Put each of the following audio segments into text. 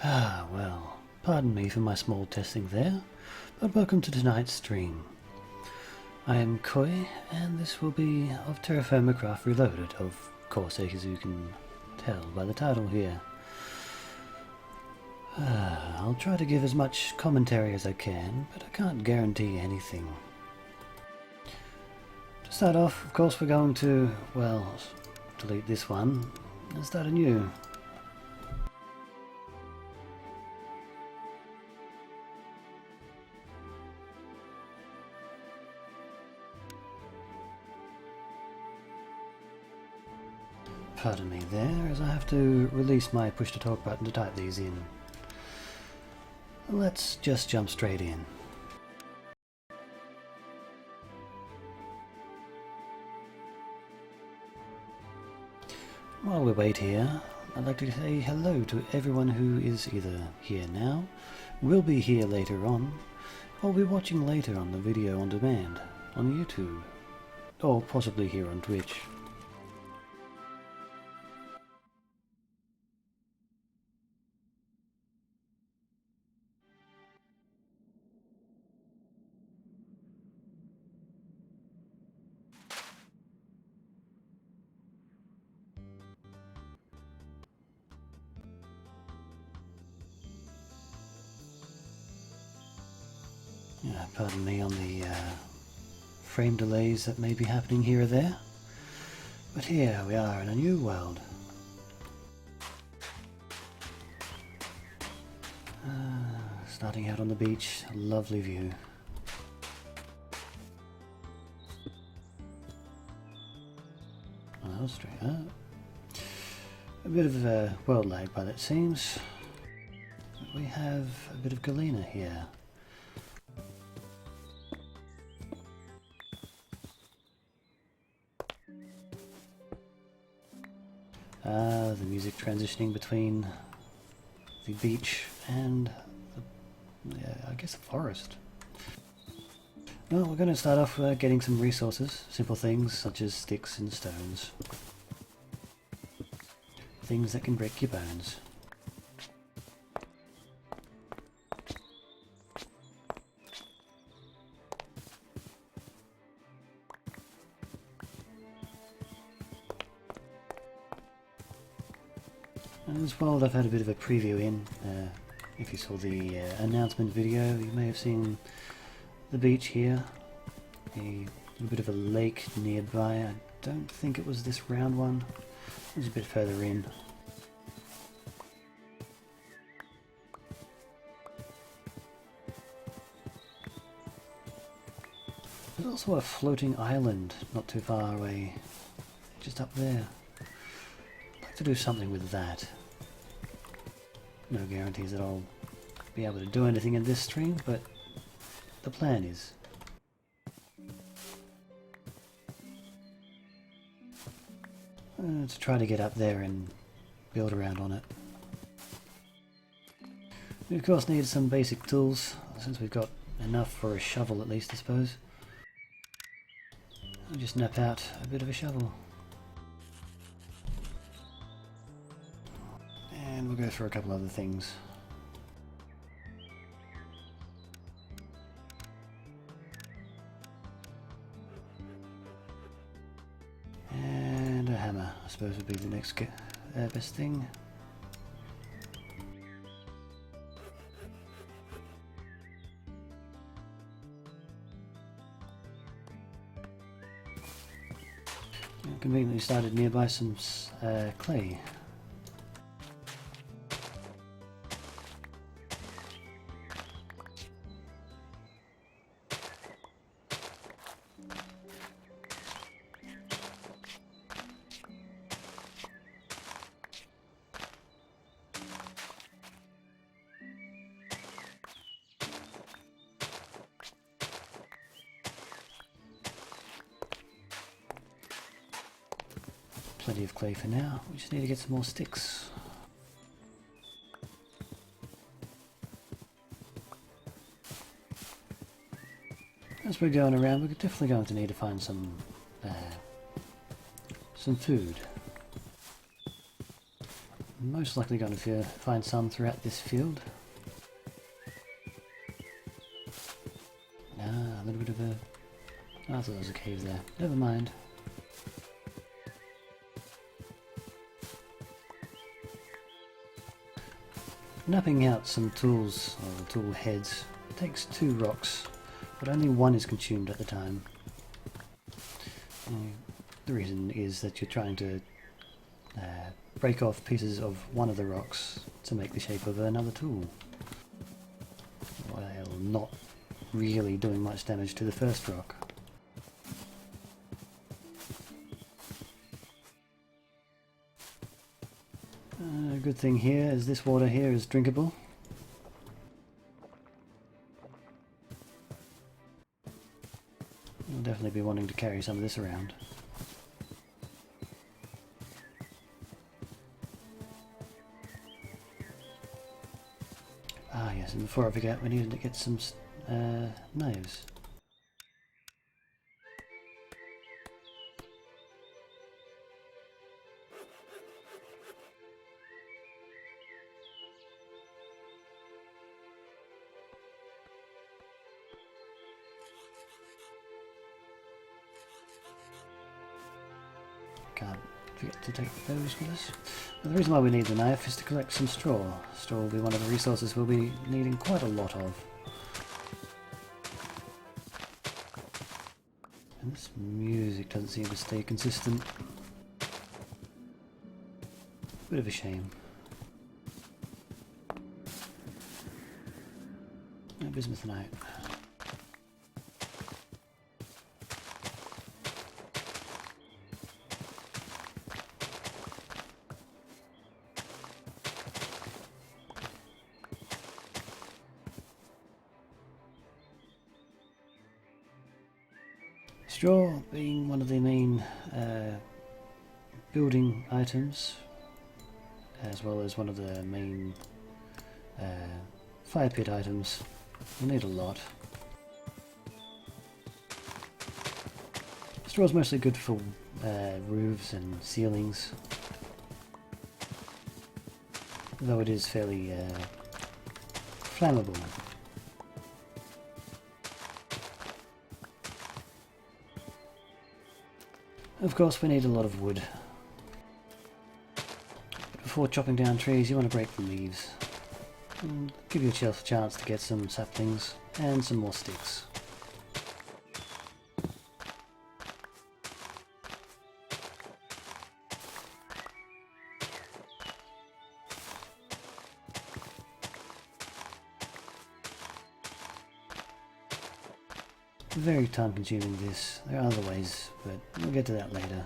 Ah, well, pardon me for my small testing there, but welcome to tonight's stream. I am Koi, and this will be of Terrafirmacraft Reloaded, of course, as you can tell by the title here. I'll try to give as much commentary as I can, but I can't guarantee anything. To start off, of course, we're going to, well, delete this one and start anew. Pardon me there, as I have to release my push to talk button to type these in. Let's just jump straight in. While we wait here, I'd like to say hello to everyone who is either here now, will be here later on, or will be watching later on the video on demand on YouTube, or possibly here on Twitch. Pardon me on the frame delays that may be happening here or there, but here we are in a new world. Starting out on the beach, a lovely view. Oh, straight up. A bit of world lag by that seems. But we have a bit of Galena here. The music transitioning between the beach and I guess a forest. Well, we're going to start off getting some resources, simple things such as sticks and stones. Things that can break your bones. As well, I've had a bit of a preview in. If you saw the announcement video, you may have seen the beach here. A little bit of a lake nearby. I don't think it was this round one. It was a bit further in. There's also a floating island not too far away. Just up there. I'd like to do something with that. No guarantees that I'll be able to do anything in this stream, but the plan is. To try to get up there and build around on it. We of course need some basic tools, since we've got enough for a shovel at least, I suppose. I'll just nap out a bit of a shovel. And we'll go through a couple other things. And a hammer, I suppose, would be the next best thing. Conveniently started nearby some clay. Plenty of clay for now. We just need to get some more sticks. As we're going around, we're definitely going to need to find some food. most likely going to find some throughout this field. Ah, a little bit of a... I thought there was a cave there. Never mind. Knapping out some tools, or tool heads, takes 2 rocks, but only 1 is consumed at the time. The reason is that you're trying to break off pieces of one of the rocks to make the shape of another tool, while not really doing much damage to the first rock. Good thing here is this water here is drinkable. I'll definitely be wanting to carry some of this around. Ah yes, and before I forget, we need to get some knives. Can't forget to take those with us. But the reason why we need the knife is to collect some straw. Straw will be one of the resources we'll be needing quite a lot of. And this music doesn't seem to stay consistent. Bit of a shame. No bismuth tonight. Straw being one of the main building items, as well as one of the main fire pit items. We'll need a lot. Straw is mostly good for roofs and ceilings, though it is fairly flammable. Of course, we need a lot of wood. But before chopping down trees, you want to break the leaves. And give yourself a chance to get some saplings and some more sticks. Very time consuming this. There are other ways, but we'll get to that later.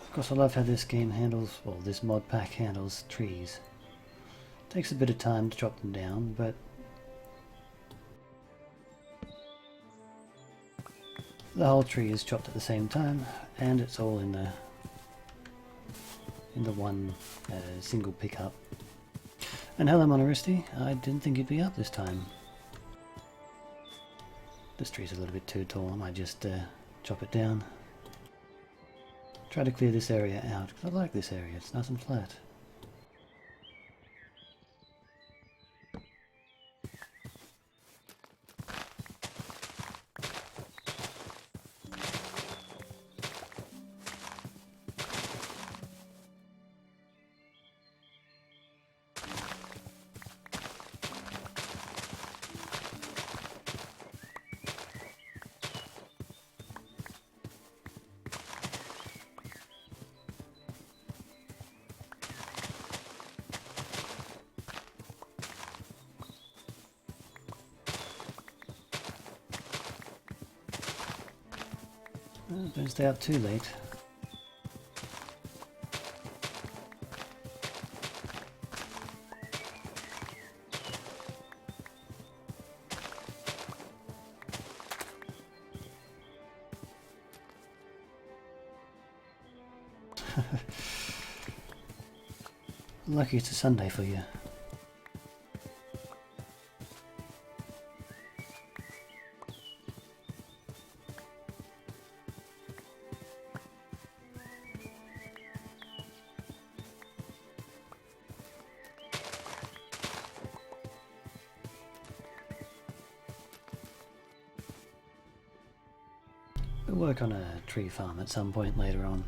Of course, I love how this game handles, well, this mod pack handles trees. Takes a bit of time to chop them down, but the whole tree is chopped at the same time, and it's all in the one single pickup. And hello Monoristi, I didn't think you'd be up this time. This tree's a little bit too tall, I might just chop it down. Try to clear this area out, because I like this area, it's nice and flat. Don't stay up too late. Lucky it's a Sunday for you. We'll work on a tree farm at some point later on.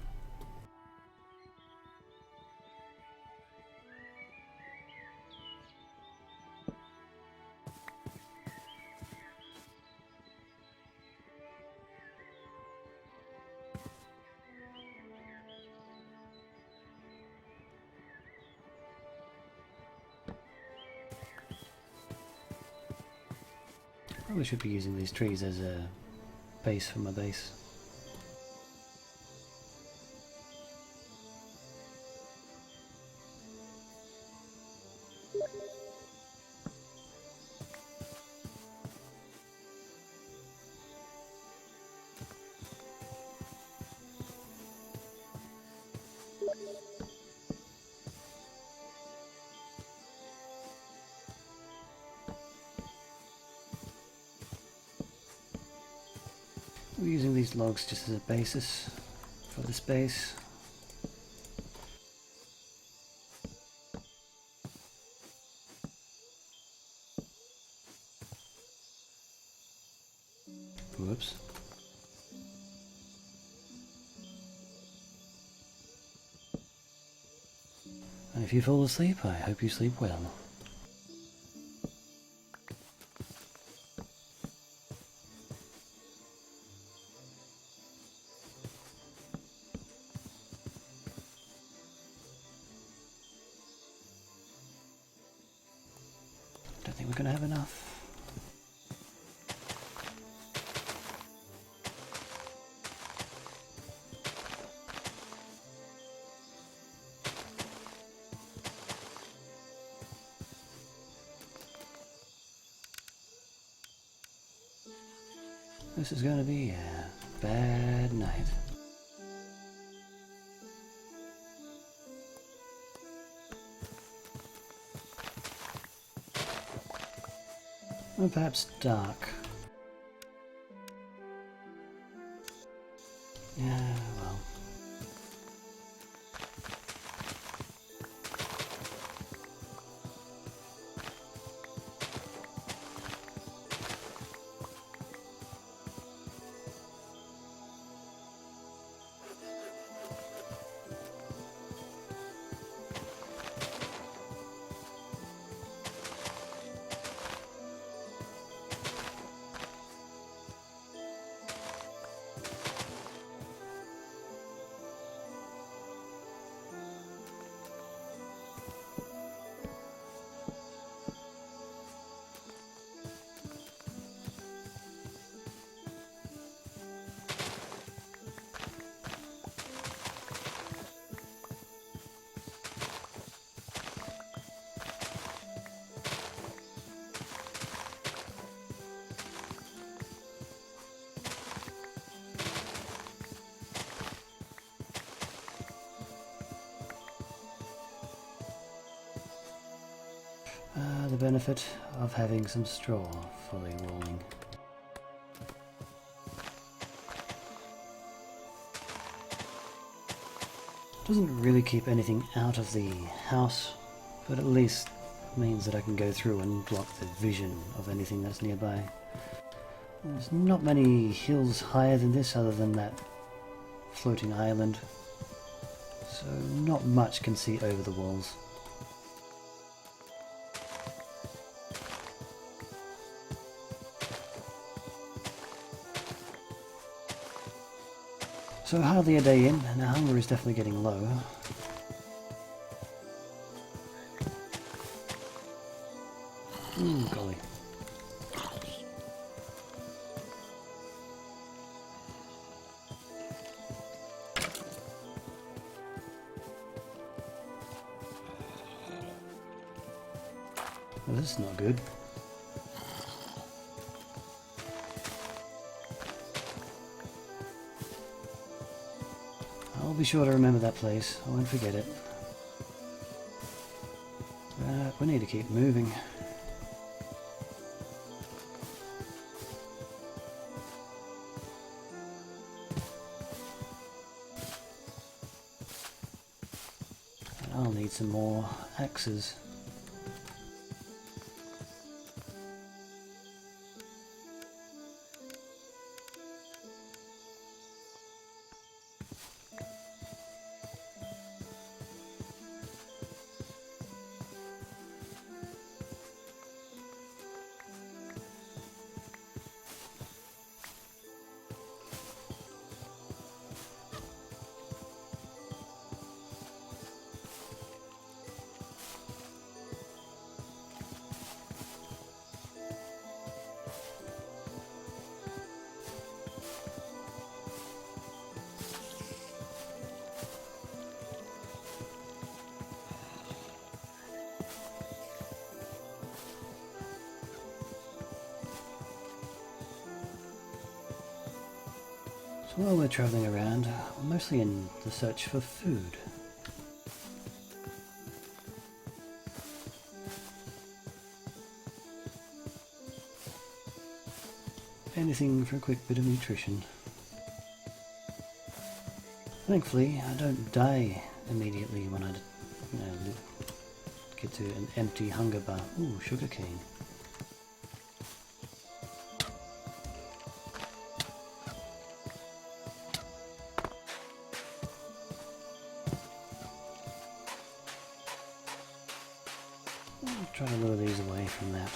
Probably should be using these trees as a base for my base. We're using these logs just as a basis for this base. Whoops. And if you fall asleep, I hope you sleep well. Don't think we're going to have enough. This is going to be a bad night. Or perhaps dark. Yeah, well. The benefit of having some straw fully rolling. Doesn't really keep anything out of the house, but at least means that I can go through and block the vision of anything that's nearby. There's not many hills higher than this other than that floating island, so not much can see over the walls. So hardly a day in, and our hunger is definitely getting low. Golly. Well, this is not good. I'll be sure to remember that place. I won't forget it. need to keep moving. I'll need some more axes. So while we're travelling around, we're mostly in the search for food. Anything for a quick bit of nutrition. Thankfully, I don't die immediately when I get to an empty hunger bar. Ooh, sugarcane. Try to lure these away from that.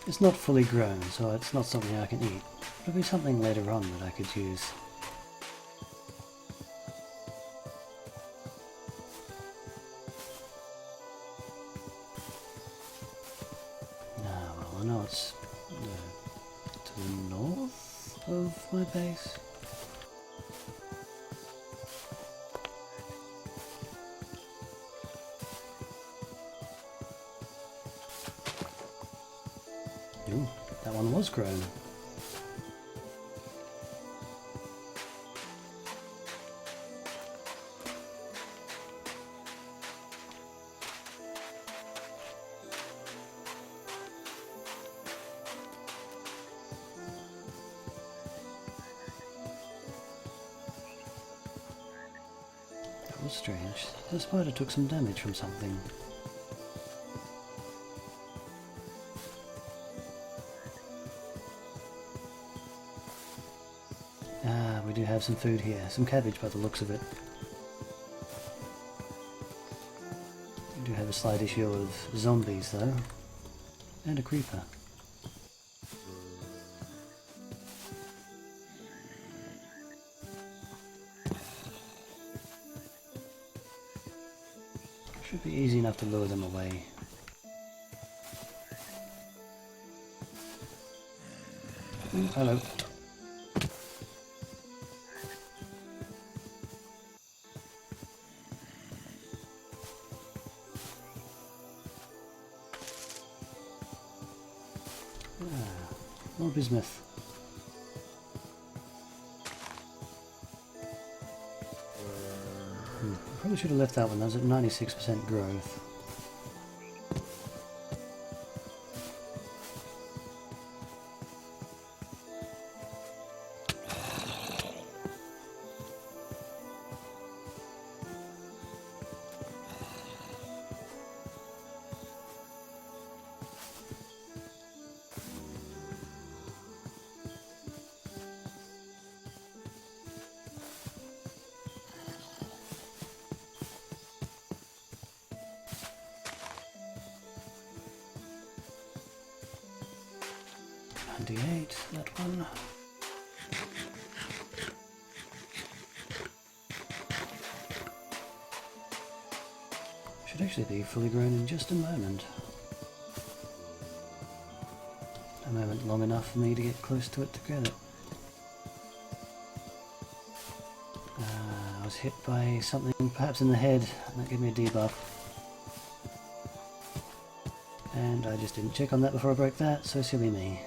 It's not fully grown, so it's not something I can eat. It'll be something later on that I could use. Well, I know it's to the north of my base. Ooh, that one was grown. That was strange. The spider took some damage from something. We do have some food here, some cabbage by the looks of it. We do have a slight issue of zombies though, and a creeper. Should be easy enough to lure them away. Ooh, hello. More bismuth. Probably should have left that one. That was at 96% growth. That one. Should actually be fully grown in just a moment. A moment long enough for me to get close to it to get it. I was hit by something perhaps in the head, and that gave me a debuff. And I just didn't check on that before I broke that, so silly me.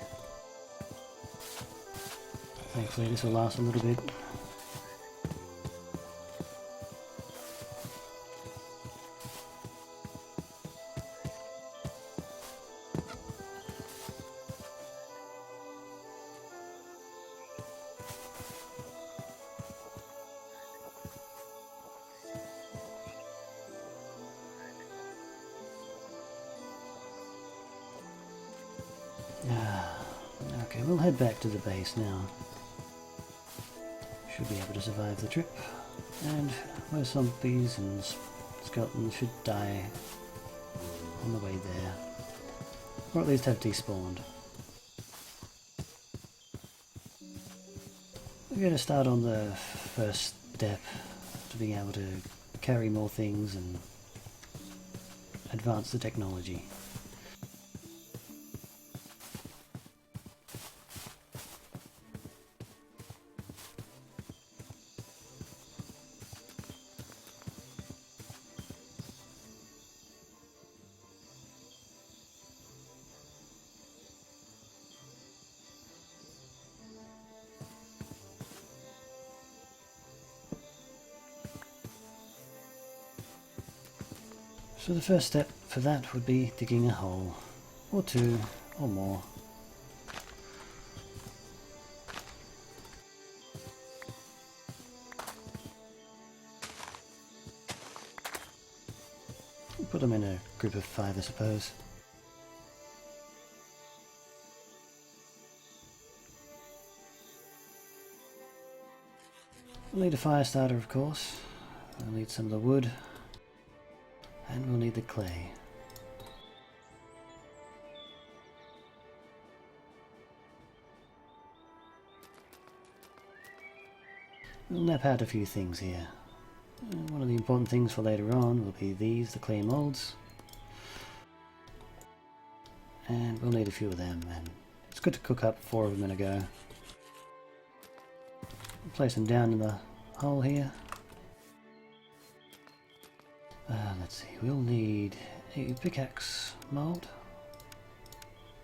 Thankfully this will last a little bit. Okay, we'll head back to the base now. Should be able to survive the trip. And most zombies and skeletons should die on the way there. Or at least have despawned. We're going to start on the first step to being able to carry more things and advance the technology. So the first step for that would be digging a hole, or two, or more. Put them in a group of 5, I suppose. We'll need a fire starter, of course. We'll need some of the wood. And we'll need the clay. We'll map out a few things here. One of the important things for later on will be these, the clay molds. And we'll need a few of them, and it's good to cook up 4 of them in a go. Place them down in the hole here. Let's see, we'll need a pickaxe mold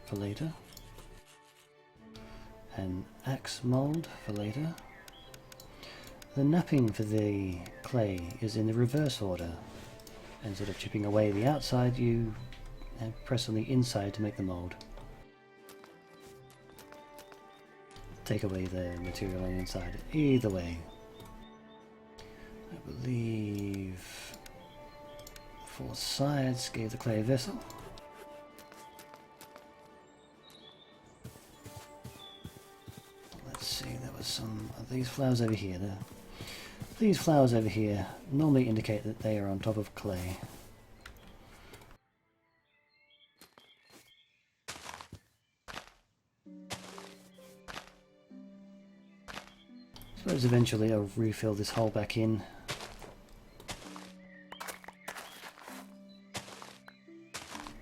for later, an axe mold for later. The napping for the clay is in the reverse order. Instead of chipping away the outside, you press on the inside to make the mold. Take away the material on the inside. Either way, I believe 4 sides gave the clay vessel. Let's see, there was some of these flowers over here. These flowers over here normally indicate that they are on top of clay. I suppose eventually I'll refill this hole back in.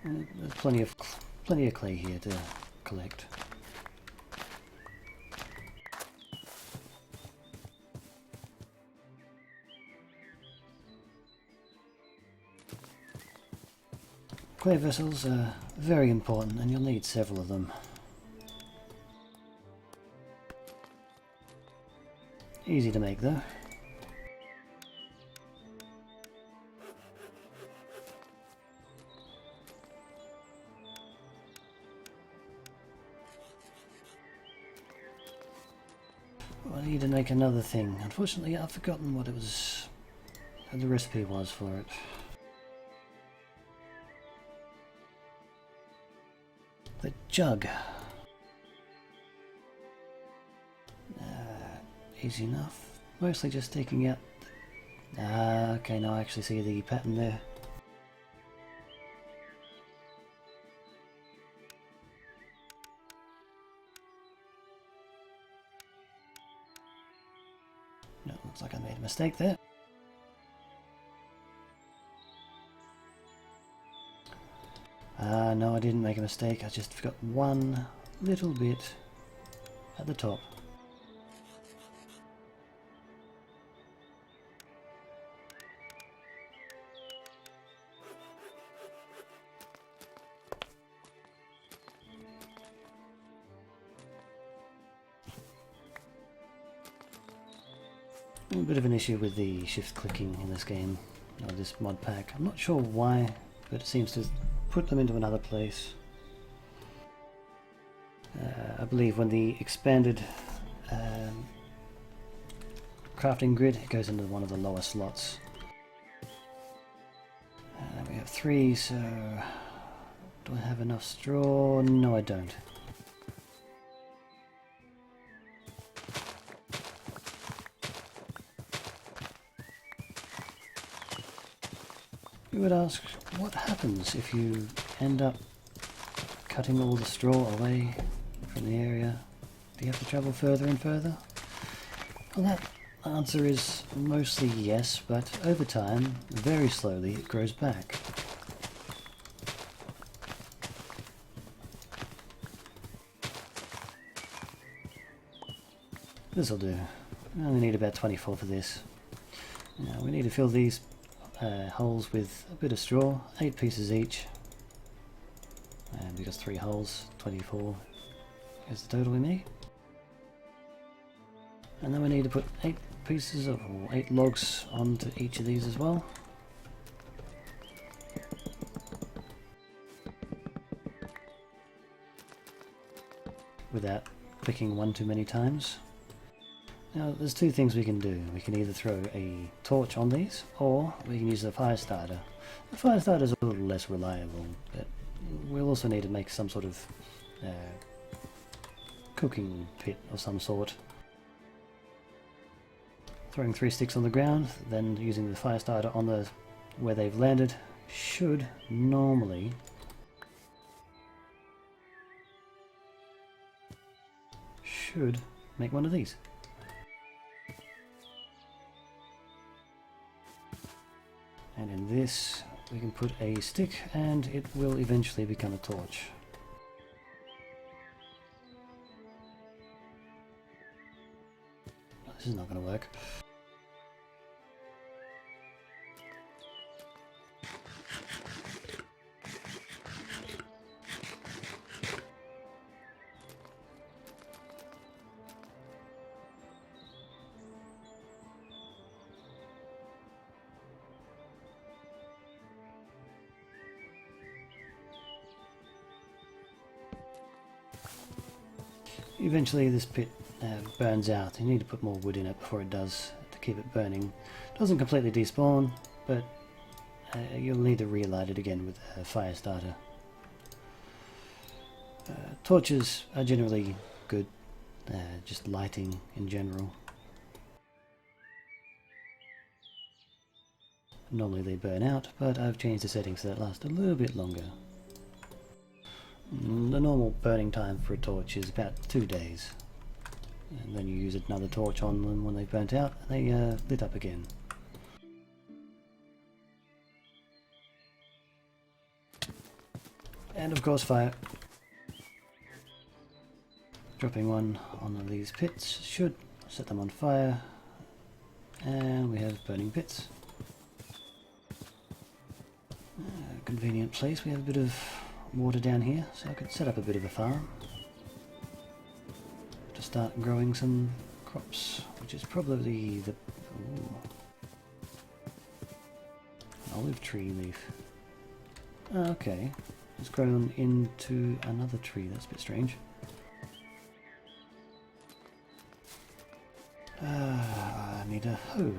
There's plenty of clay here to collect. Clay vessels are very important, and you'll need several of them. Easy to make though. I need to make another thing. Unfortunately, I've forgotten what the recipe was for it. The jug. Easy enough. Mostly just taking out... okay, now I actually see the pattern there. No, looks like I made a mistake there. No, I didn't make a mistake. I just forgot one little bit at the top. A bit of an issue with the shift clicking in this game, or this mod pack. I'm not sure why, but it seems to put them into another place. I believe when the expanded crafting grid, it goes into one of the lower slots. We have 3, so do I have enough straw? No, I don't. You would ask, what happens if you end up cutting all the straw away from the area? Do you have to travel further and further? Well, that answer is mostly yes, but over time, very slowly, it grows back. This'll do. I only need about 24 for this. Now we need to fill these holes with a bit of straw, 8 pieces each. And because 3 holes, 24 is the total we need. And then we need to put 8 pieces of, or 8 logs onto each of these as well. Without clicking one too many times. Now there's 2 things we can do. We can either throw a torch on these, or we can use the fire starter. The fire starter is a little less reliable, but we'll also need to make some sort of cooking pit of some sort. Throwing 3 sticks on the ground, then using the fire starter on the where they've landed should normally make one of these. And in this we can put a stick and it will eventually become a torch. This is not going to work. Eventually this pit burns out. You need to put more wood in it before it does to keep it burning. It doesn't completely despawn, but you'll need to relight it again with a fire starter. Torches are generally good, just lighting in general. Normally they burn out, but I've changed the settings so that it lasts a little bit longer. The normal burning time for a torch is about 2 days. And then you use another torch on them when they've burnt out, and they lit up again. And of course fire. Dropping one on these pits should set them on fire. And we have burning pits. Convenient place. We have a bit of water down here, so I could set up a bit of a farm to start growing some crops, which is probably the olive tree leaf. Oh, okay, it's grown into another tree. That's a bit strange. I need a hoe.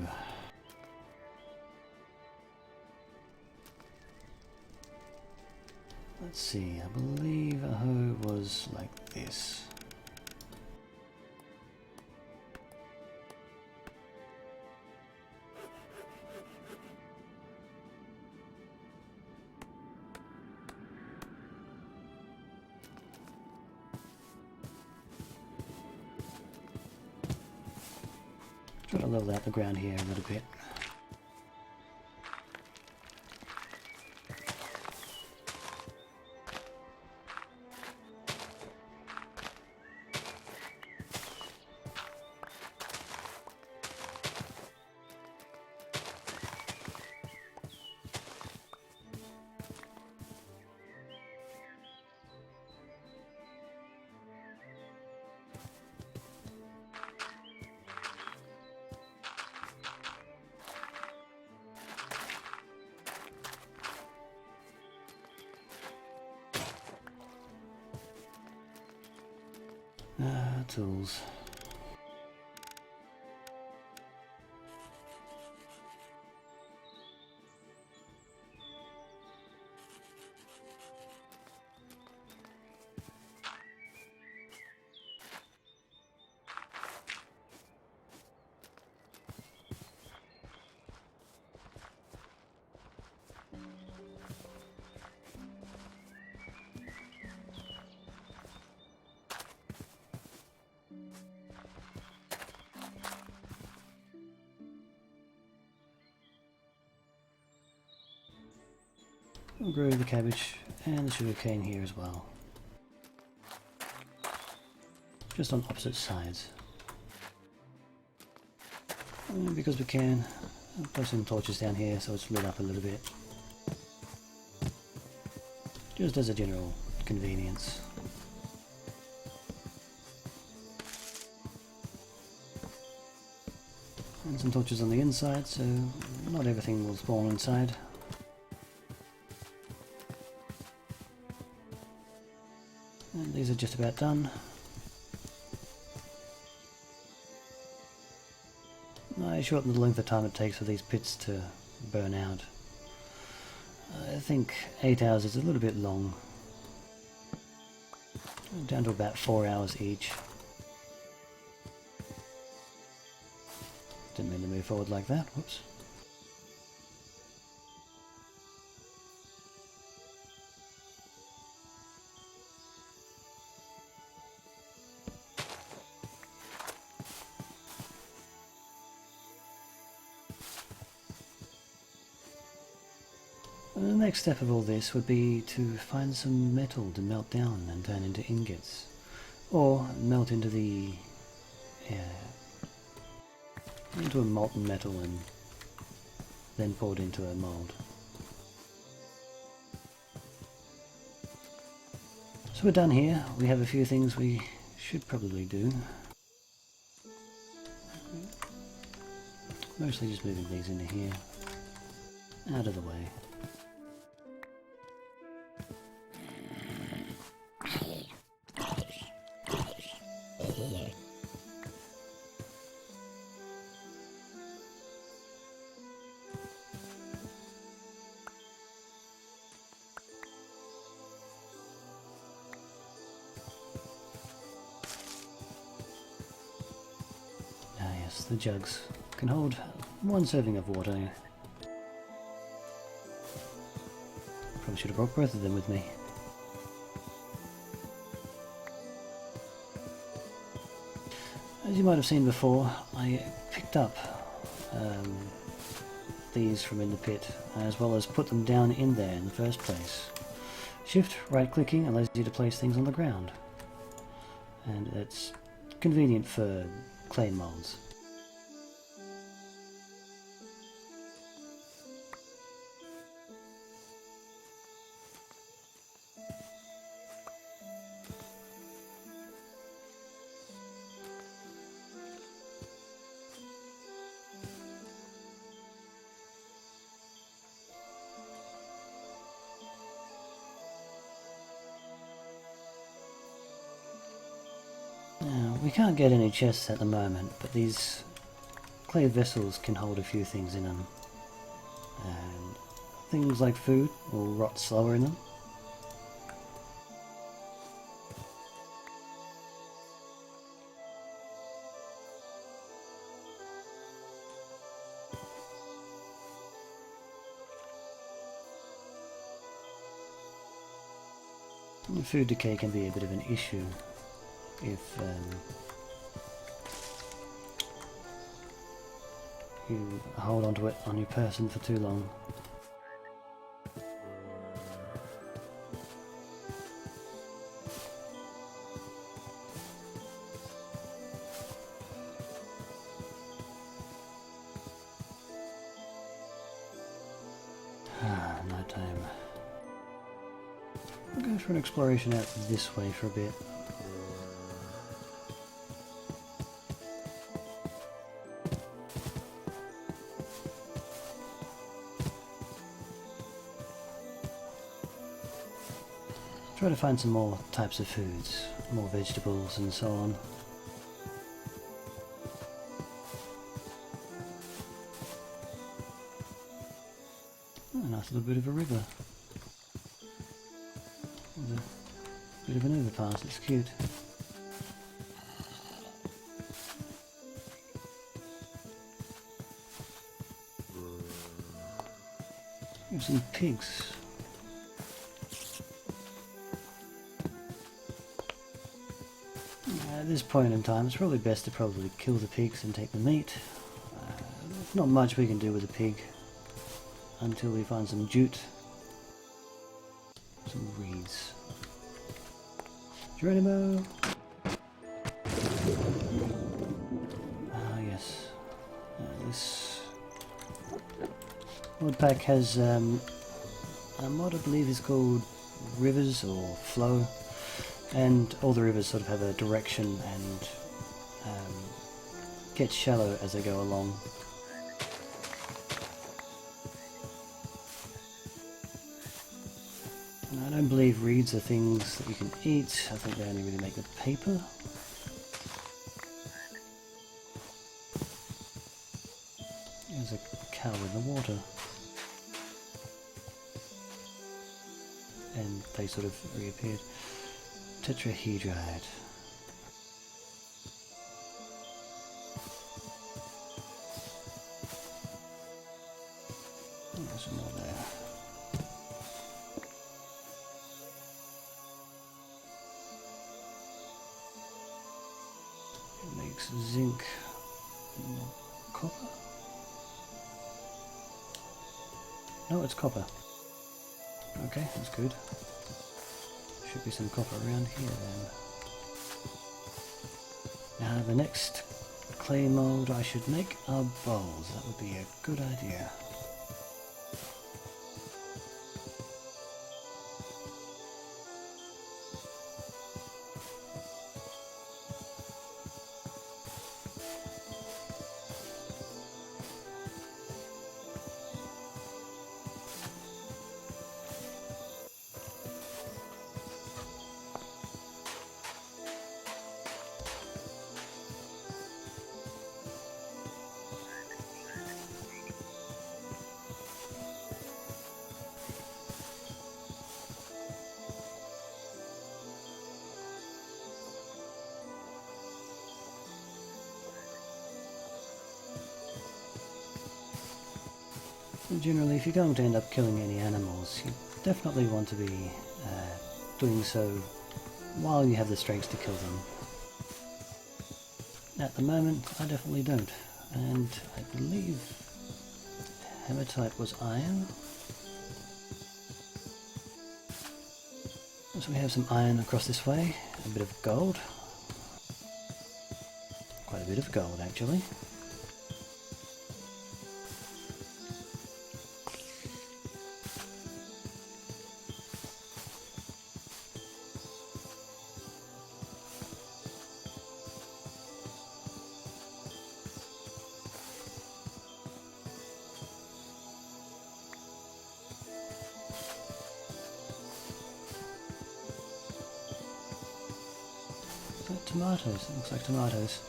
Let's see, I believe a hoe was like this. Try to level out the ground here a little bit. Tools. We'll grow the cabbage and the sugarcane here as well. Just on opposite sides. And because we can, I'll put some torches down here so it's lit up a little bit. Just as a general convenience. And some torches on the inside so not everything will spawn inside. And these are just about done. I shortened the length of time it takes for these pits to burn out. I think 8 hours is a little bit long. Down to about 4 hours each. Didn't mean to move forward like that, whoops. The next step of all this would be to find some metal to melt down and turn into ingots, or melt into into a molten metal and then poured into a mold. So we're done here. We have a few things we should probably do. Mostly just moving these into here, out of the way. The jugs can hold 1 serving of water. Probably should have brought both of them with me. As you might have seen before, I picked up these from in the pit, as well as put them down in there in the first place. Shift right clicking allows you to place things on the ground, and it's convenient for clay molds. Now, we can't get any chests at the moment, but these clay vessels can hold a few things in them. And things like food will rot slower in them. And food decay can be a bit of an issue if you hold onto it on your person for too long. Night time. We'll go for an exploration out this way for a bit. Try to find some more types of foods, more vegetables and so on. Oh, a nice little bit of a river. With a bit of an overpass, it's cute. There's some pigs. At this point in time, it's probably best to probably kill the pigs and take the meat. There's not much we can do with a pig until we find some jute. Some reeds. Geronimo! Ah, yes. This mod pack has a mod I believe is called Rivers or Flow, and all the rivers sort of have a direction and get shallow as they go along. And I don't believe reeds are things that you can eat. I think they only really make the paper. There's a cow in the water. And they sort of reappeared. Tetrahedrite. Oh, there's some more there. It makes zinc. Copper? No, it's copper. Okay, that's good. Should be some copper around here then. Now the next clay mold I should make are bowls. That would be a good idea. Generally, if you're going to end up killing any animals, you definitely want to be doing so while you have the strength to kill them. At the moment, I definitely don't, and I believe hematite was iron. So we have some iron across this way, a bit of gold, quite a bit of gold actually. Tomatoes, it looks like tomatoes.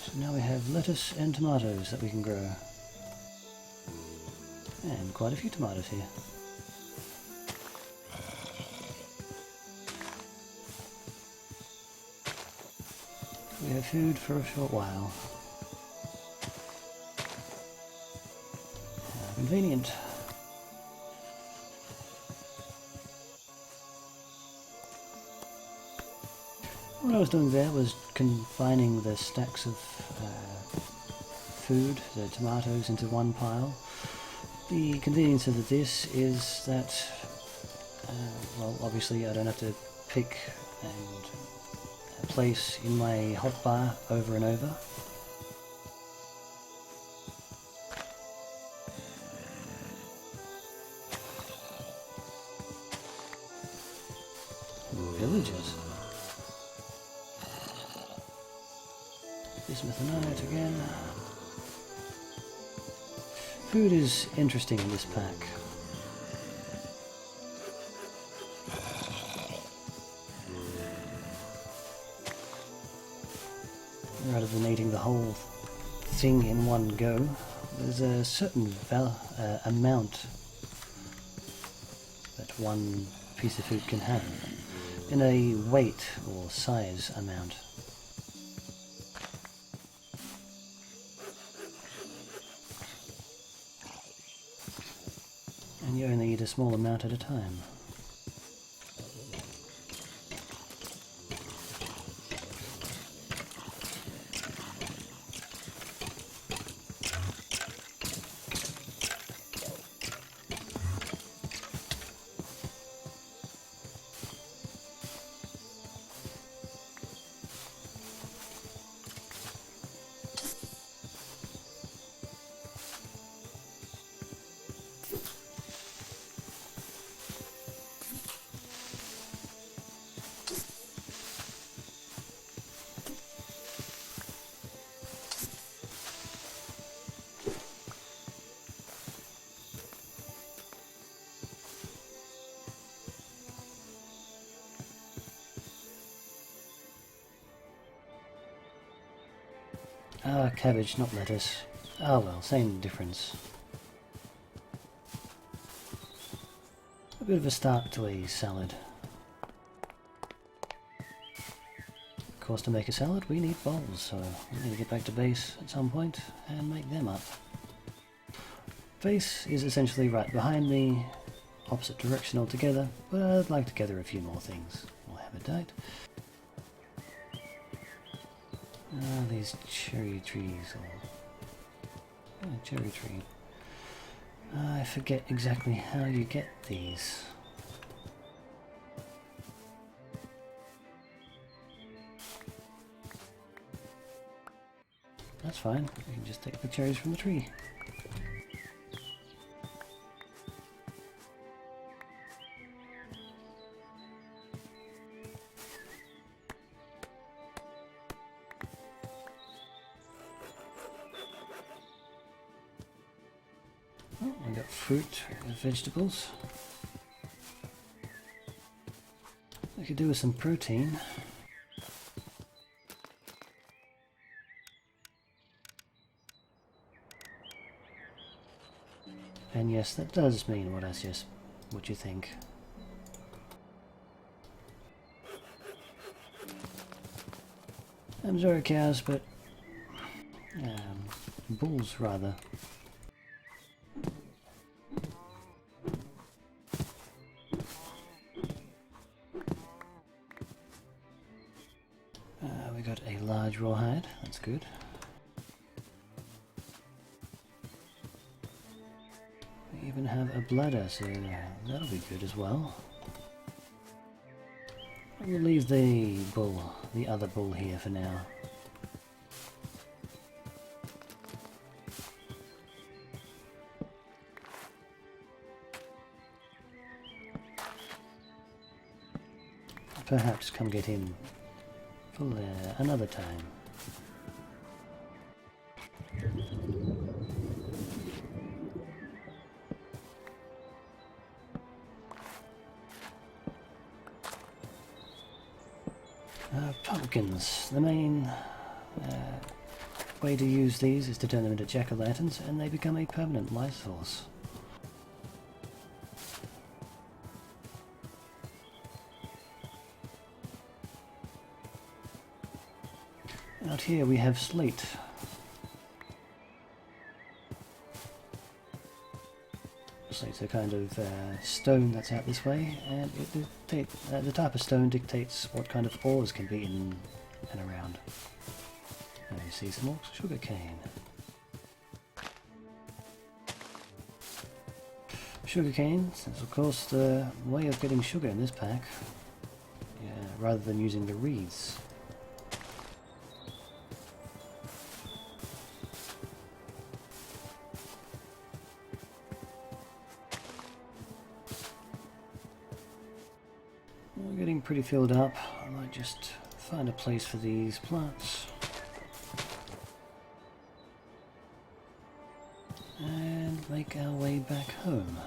So now we have lettuce and tomatoes that we can grow. And quite a few tomatoes here. We have food for a short while. How convenient. What I was doing there was combining the stacks of food, the tomatoes, into one pile. The convenience of this is that, well, obviously I don't have to pick and place in my hotbar over and over. Villagers. Bismuthinite again. Food is interesting in this pack. Rather than eating the whole thing in one go, there's a certain amount that one piece of food can have, in a weight or size amount. And you only eat a small amount at a time. Ah, cabbage, not lettuce. Ah well, same difference. A bit of a start to a salad. Of course, to make a salad we need bowls, so we need to get back to base at some point and make them up. Base is essentially right behind me, opposite direction altogether, but I'd like to gather a few more things. We'll have a date. Ah, these cherry trees. Cherry tree. I forget exactly how you get these. That's fine, you can just take the cherries from the tree. Oh, we got fruit and vegetables. I could do with some protein. And yes, that does mean what you think. I'm sorry, cows, but bulls rather. We got a large rawhide. That's good. We even have a bladder, so that'll be good as well. We'll leave the other bull here for now. Perhaps come get him for another time. Pumpkins. The main way to use these is to turn them into jack-o'-lanterns and they become a permanent light source. Out here we have slate. Slate's a kind of stone that's out this way, and the type of stone dictates what kind of ores can be in and around. Now you see some more sugar cane. Sugar cane is of course the way of getting sugar in this pack, rather than using the reeds. We're getting pretty filled up. I might just find a place for these plants. And make our way back home.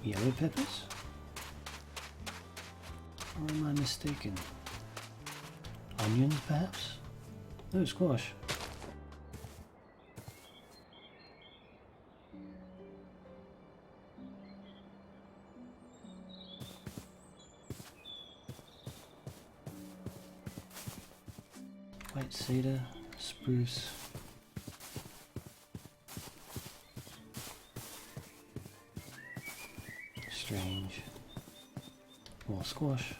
Yellow peppers? Or am I mistaken? Onions, perhaps? No, squash. White cedar, spruce. Strange. More squash.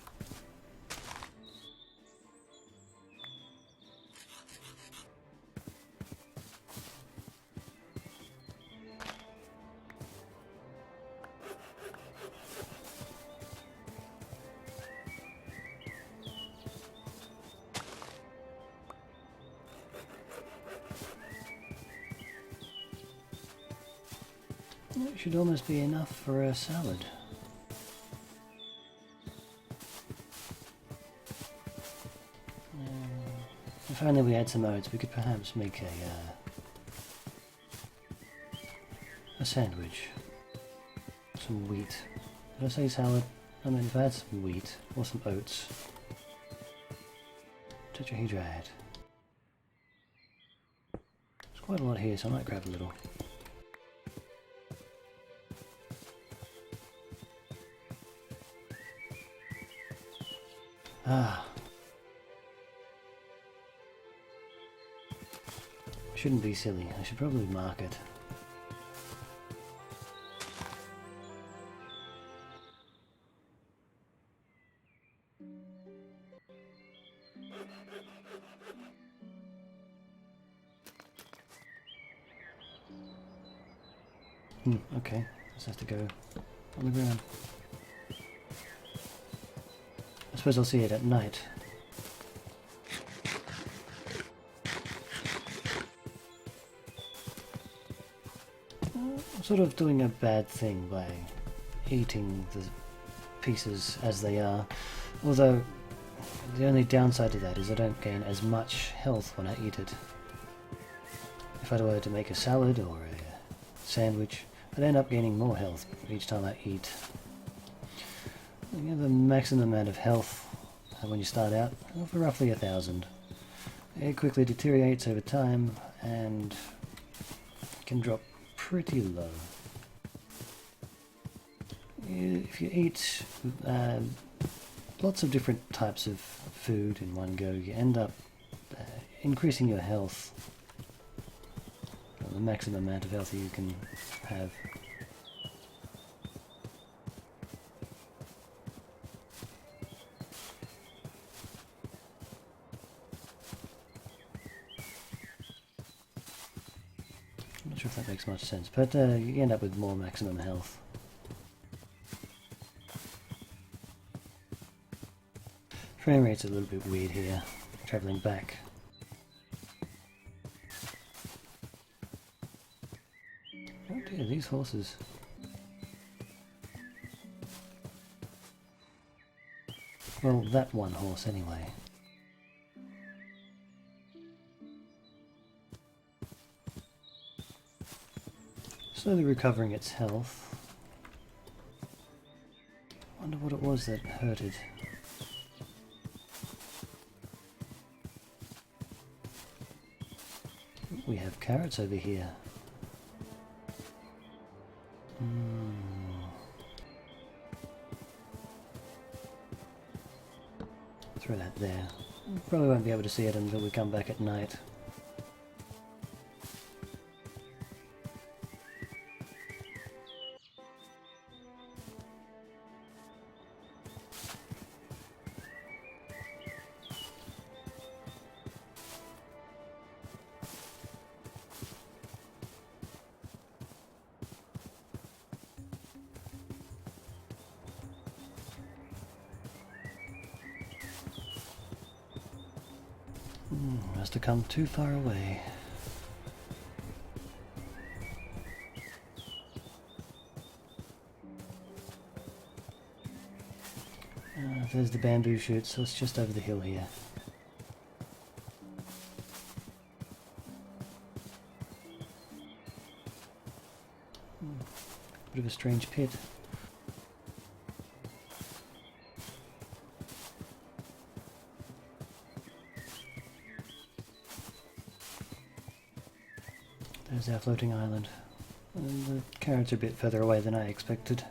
It should almost be enough for a salad. If only we had some oats, we could perhaps make a sandwich. Some wheat. Did I say salad? I mean, if I had some wheat or some oats. Tetrahedrite. There's quite a lot here, so I might grab a little. Ah. I shouldn't be silly. I should probably mark it. Okay. This has to go on the ground. I suppose I'll see it at night. I'm sort of doing a bad thing by eating the pieces as they are, although the only downside to that is I don't gain as much health when I eat it. If I were to make a salad or a sandwich, I'd end up gaining more health each time I eat. You have a maximum amount of health when you start out of roughly 1,000. It quickly deteriorates over time and can drop pretty low. If you eat lots of different types of food in one go, you end up increasing your health, the maximum amount of health you can have. I'm not sure if that makes much sense, but you end up with more maximum health. Frame rate's a little bit weird here, travelling back. Oh dear, these horses. Well, that one horse anyway. Slowly recovering its health. Wonder what it was that hurted. We have carrots over here. Throw that there. Probably won't be able to see it until we come back at night. Must have come too far away. There's the bamboo shoots, so it's just over the hill here. Bit of a strange pit. There's our floating island. The carrots are a bit further away than I expected.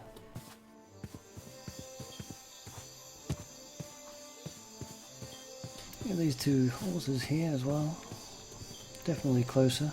Yeah, these two horses here as well. Definitely closer.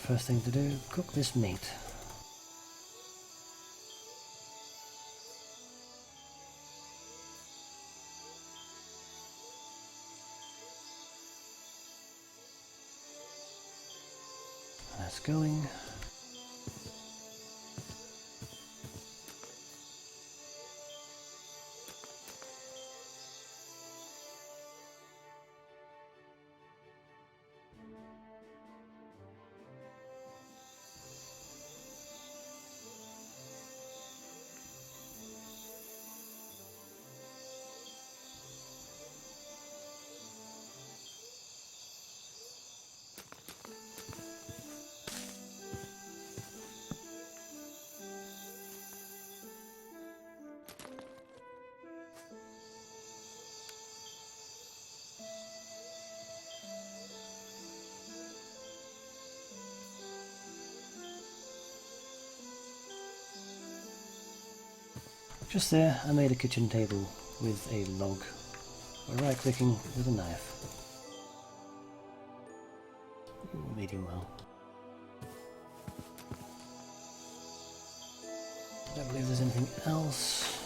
First thing to do, cook this meat. That's going. Just there, I made a kitchen table with a log by right-clicking with a knife. Ooh, medium well. Don't believe there's anything else.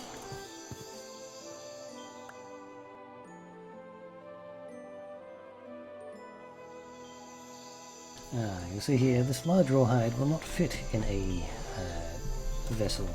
You'll see here, this large rawhide will not fit in a vessel.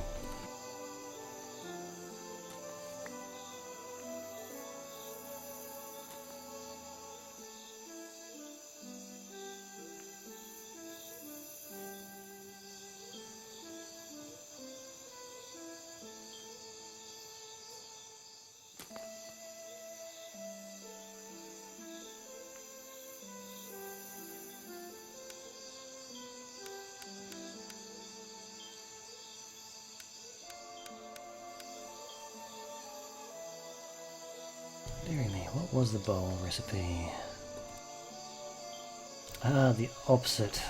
Deary me, what was the bowl recipe? Ah, the opposite.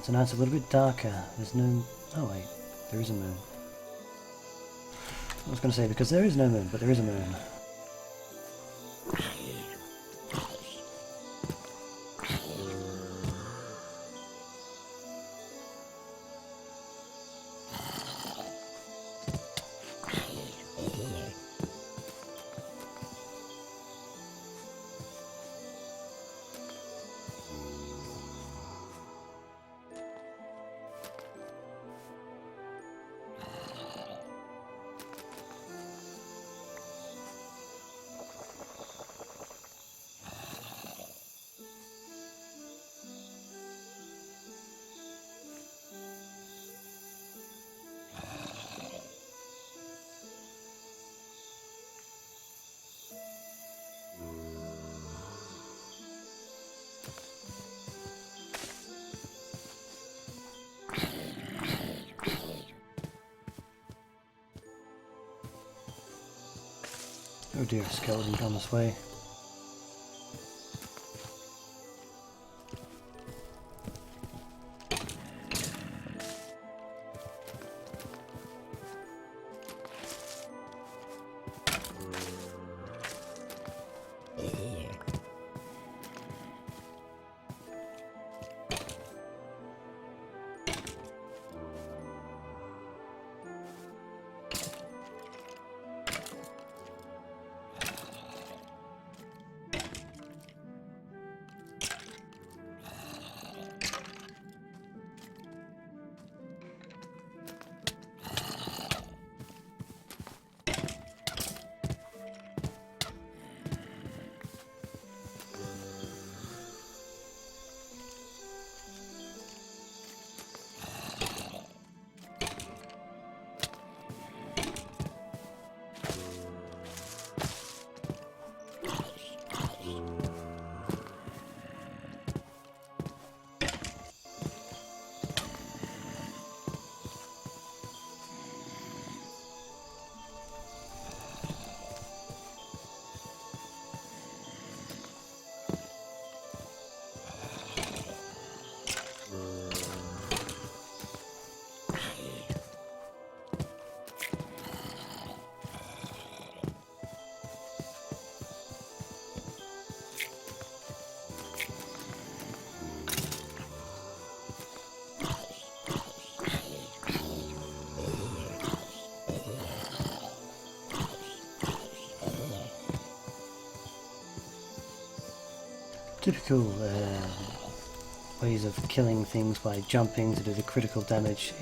Tonight's a little bit darker. There's no... Oh wait, there is a moon. I was going to say, because there is no moon, but there is a moon. Oh dear, skeleton come this way. typical ways of killing things by jumping to do the critical damage.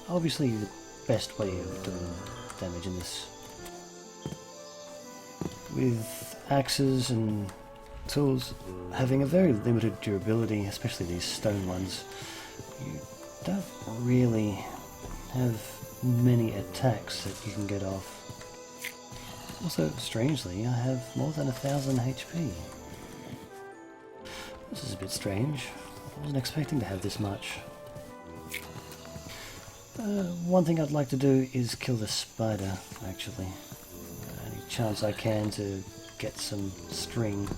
Obviously the best way of doing damage in this. With axes and tools having a very limited durability, especially these stone ones, you don't really have many attacks that you can get off. Also, strangely, I have more than 1000 HP. This is a bit strange. I wasn't expecting to have this much. One thing I'd like to do is kill the spider, actually. Any chance I can to get some string.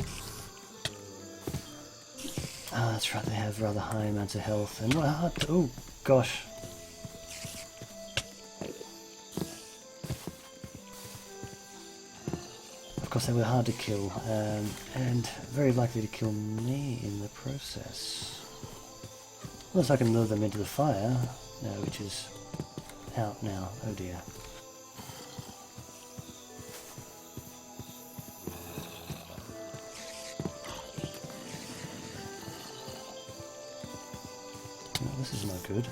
Ah, that's right, they have rather high amounts of health. And oh, gosh. Of course, they were hard to kill, and very likely to kill me in the process. Unless I can lure them into the fire, which is out now. Oh dear. Well, this is not good.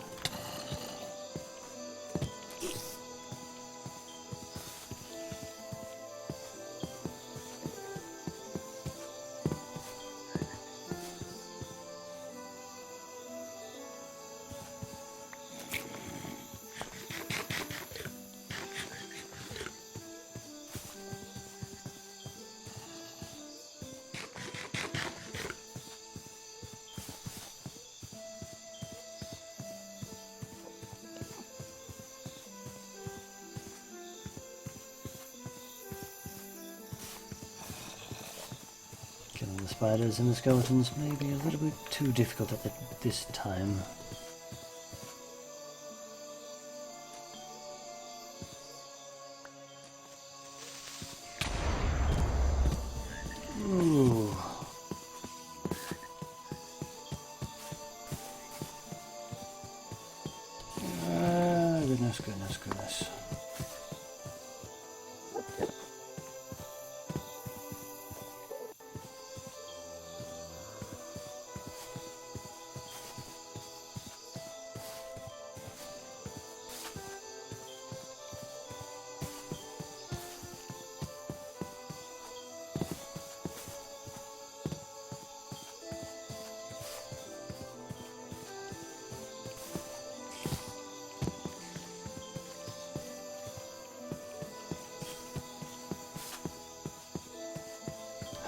Killing the spiders and the skeletons may be a little bit too difficult at this time. Ooh. Goodness.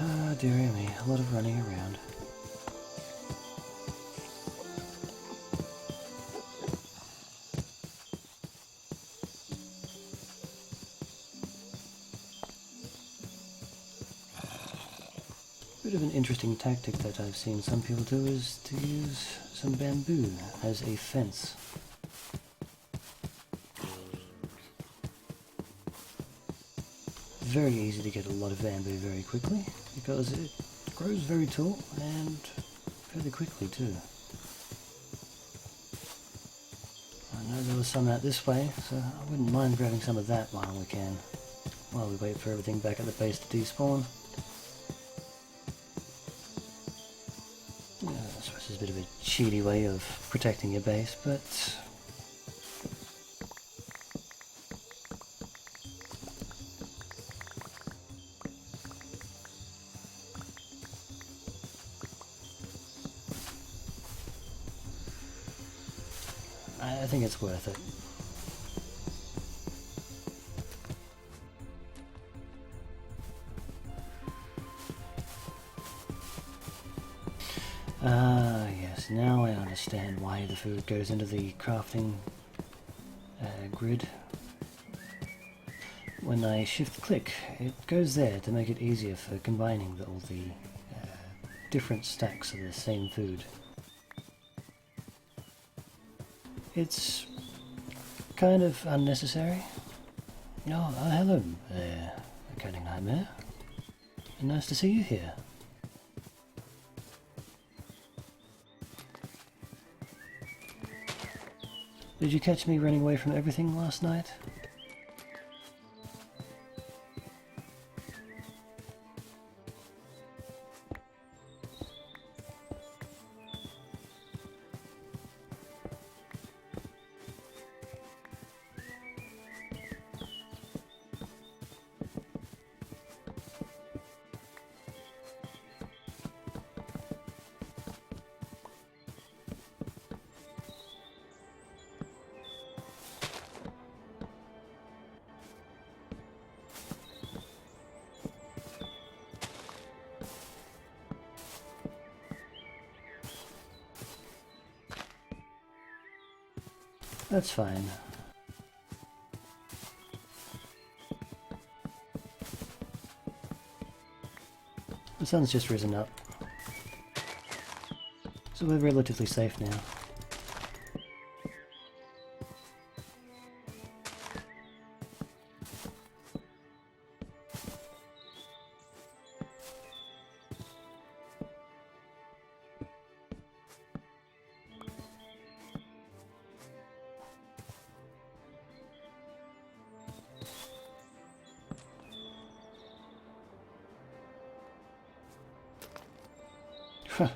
Ah, dearie me, a lot of running around. Bit of an interesting tactic that I've seen some people do is to use some bamboo as a fence. Very easy to get a lot of bamboo very quickly because it grows very tall and fairly quickly too. I know there was some out this way, so I wouldn't mind grabbing some of that while we can, while we wait for everything back at the base to despawn. I suppose it's a bit of a cheaty way of protecting your base, but I think it's worth it. Ah, yes, now I understand why the food goes into the crafting grid. When I shift click, it goes there to make it easier for combining all the different stacks of the same food. It's kind of unnecessary. Oh, hello there, Coding Nightmare. Nice to see you here. Did you catch me running away from everything last night? That's fine. The sun's just risen up. So we're relatively safe now.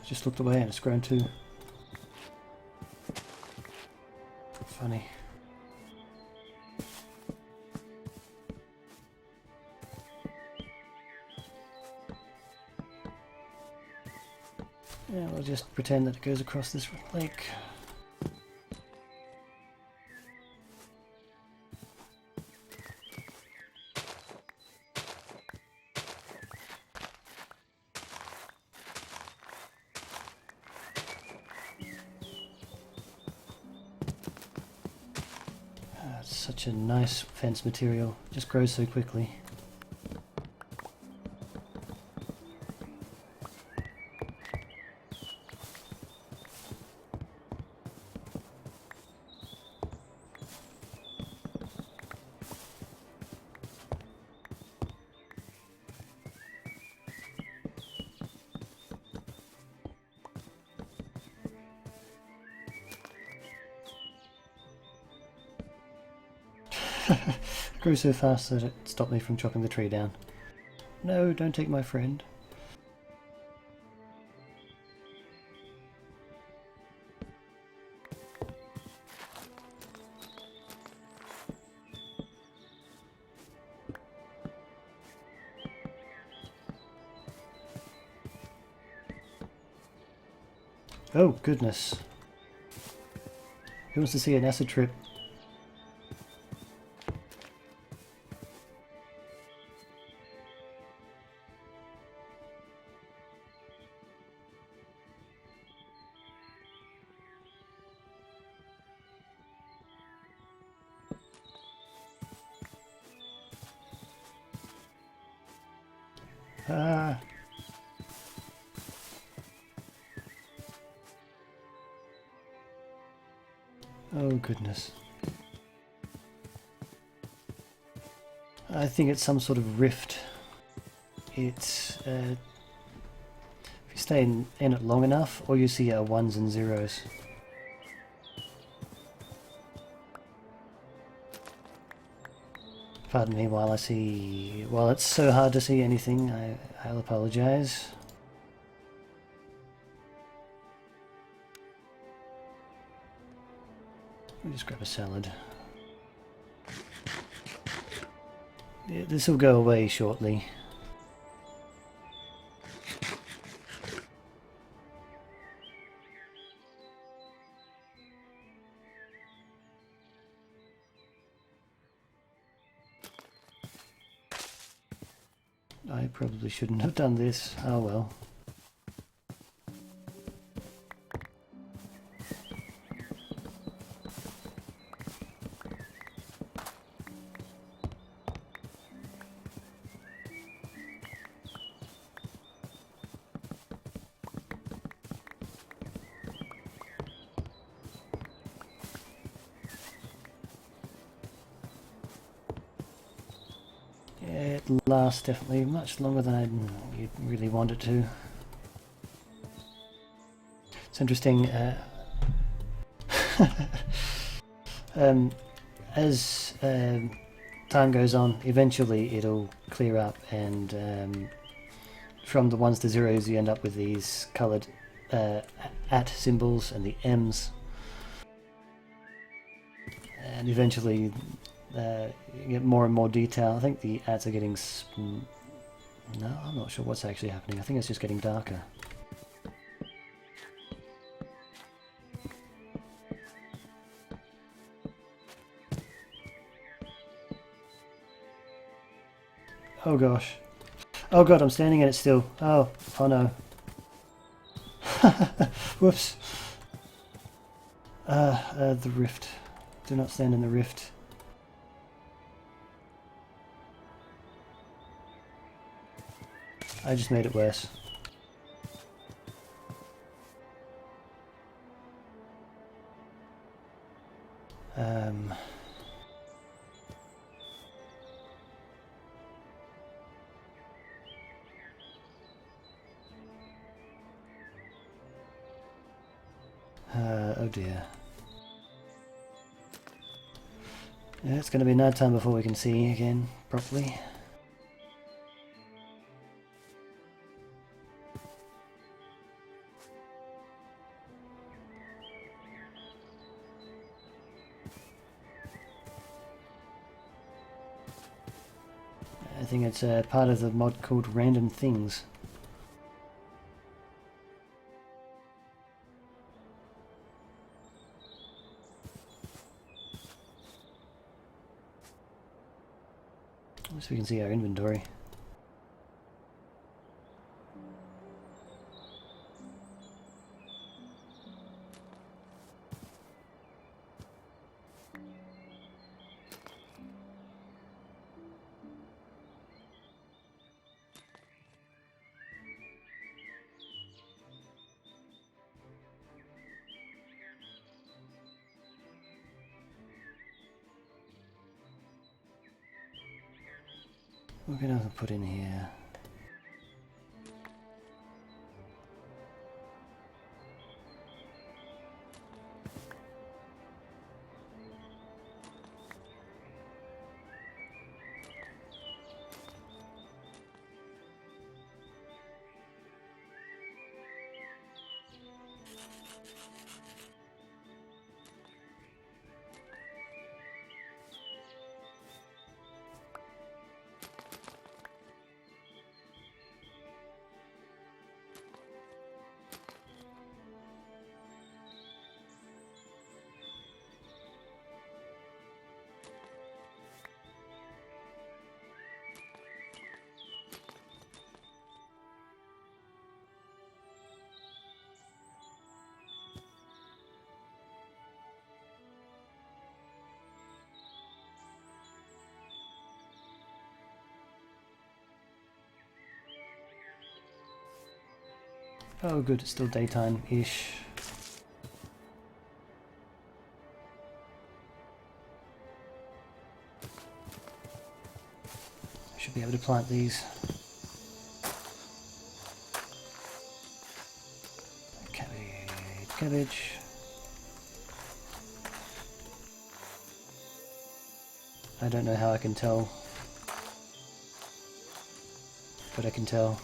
Just looked away and it's grown too. Funny. Yeah, we'll just pretend that it goes across this lake. It's such a nice fence material, just grows so quickly. It grew so fast that it stopped me from chopping the tree down. No, don't take my friend. Oh, goodness. Who wants to see an acid trip? Ah. Oh goodness. I think it's some sort of rift. It's if you stay in it long enough, all you see are ones and zeros. Pardon me while it's so hard to see anything, I'll apologize. Let me just grab a salad. Yeah, this will go away shortly. I probably shouldn't have done this. Oh well. It lasts definitely much longer than you'd really want it to. It's interesting. As time goes on, eventually it'll clear up, and from the ones to zeros, you end up with these coloured at symbols and the M's, and eventually. You get more and more detail. I think the ads are getting... No, I'm not sure what's actually happening. I think it's just getting darker. Oh gosh. Oh god, I'm standing in it still. Oh no. Whoops. The rift. Do not stand in the rift. I just made it worse. Oh dear. Yeah, it's going to be night time before we can see again properly. I think it's part of the mod called Random Things. So we can see our inventory. We're going to put in here. Oh good, it's still daytime-ish. Should be able to plant these. Cabbage. I don't know how I can tell, but I can tell.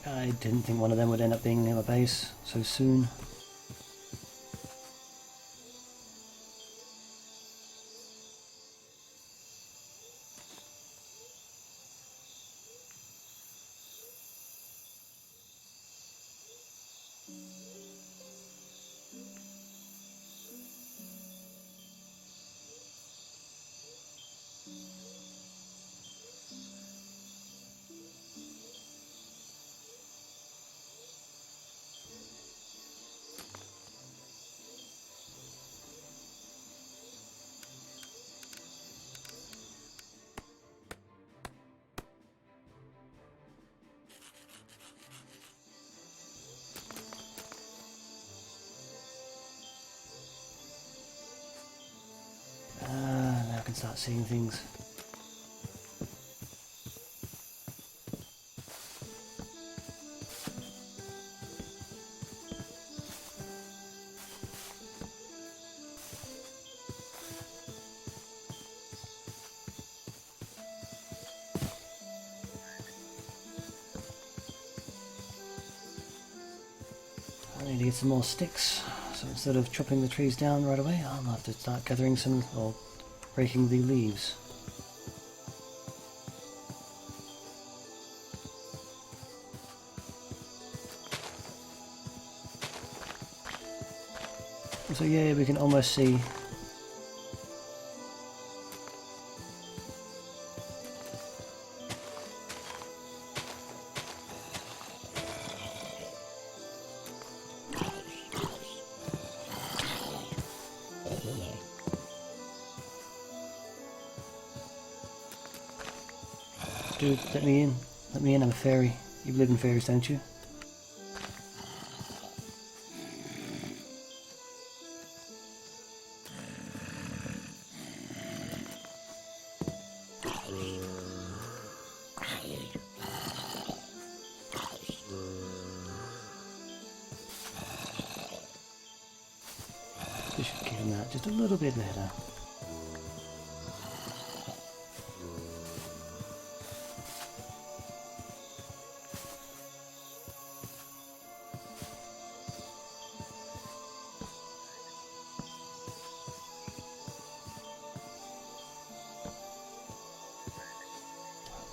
I didn't think one of them would end up being near my base so soon. Now I can start seeing things. I need to get some more sticks, so instead of chopping the trees down right away, I'll have to start gathering some, or breaking the leaves. So yeah, we can almost see Dude, let me in. Let me in, I'm a fairy. You believe in fairies, don't you? We should give him that just a little bit better.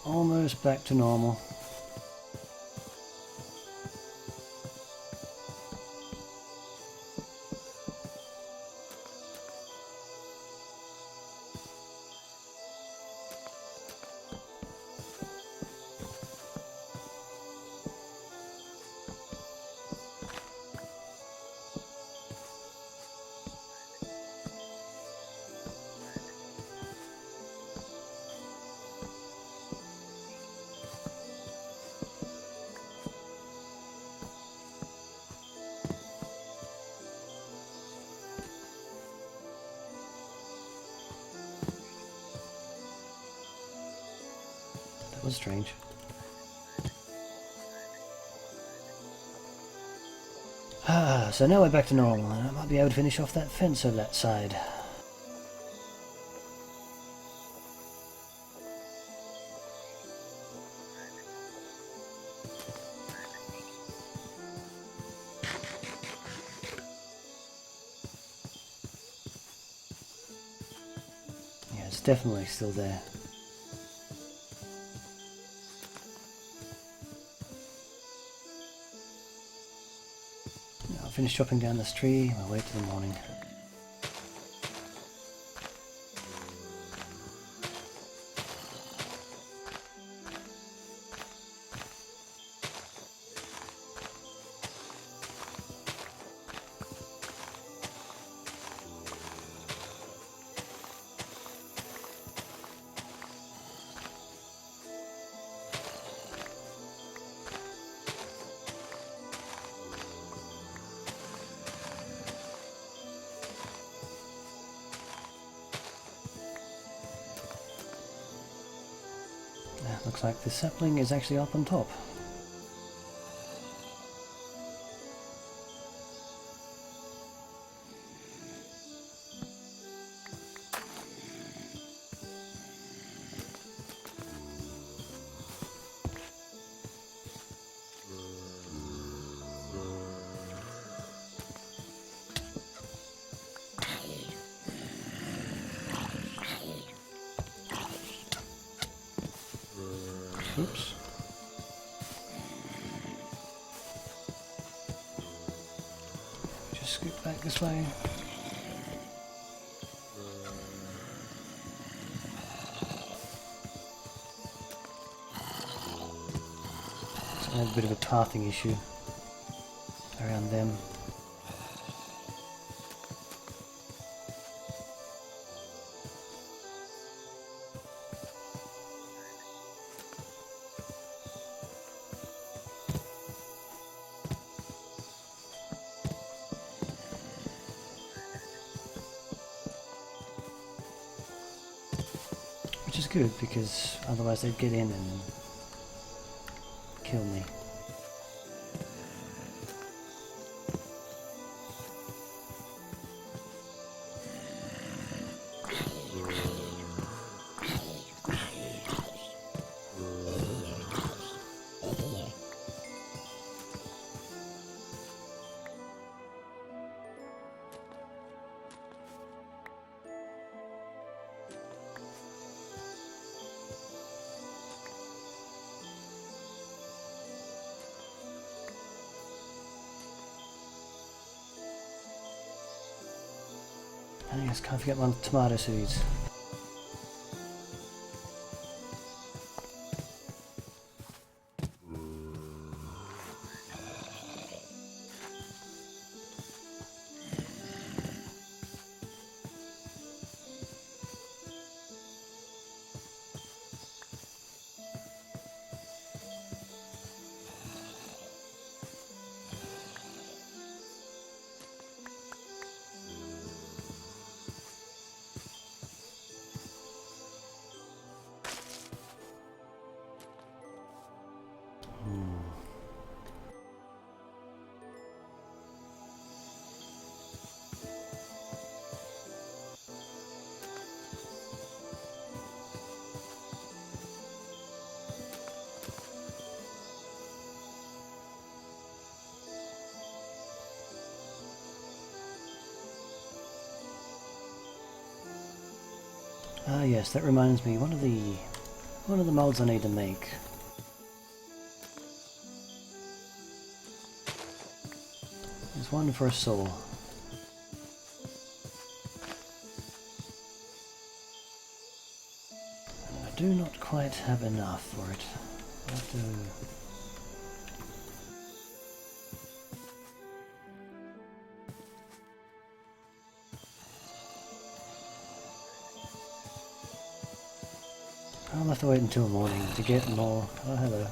Almost back to normal. That was strange. Ah, so now we're back to normal, and I might be able to finish off that fence over that side. Yeah, it's definitely still there. I'll finish chopping down this tree and I'll wait till the morning. Looks like the sapling is actually up on top. Oops. Just scoot back this way. So I had a bit of a pathing issue around them. Which is good, because otherwise they'd get in and kill me. And I just can't forget my tomato seeds. Ah yes, that reminds me, one of the molds I need to make. There's one for a saw. And I do not quite have enough for it. I'll have to... I'll have to wait until morning to get more. Oh, hello.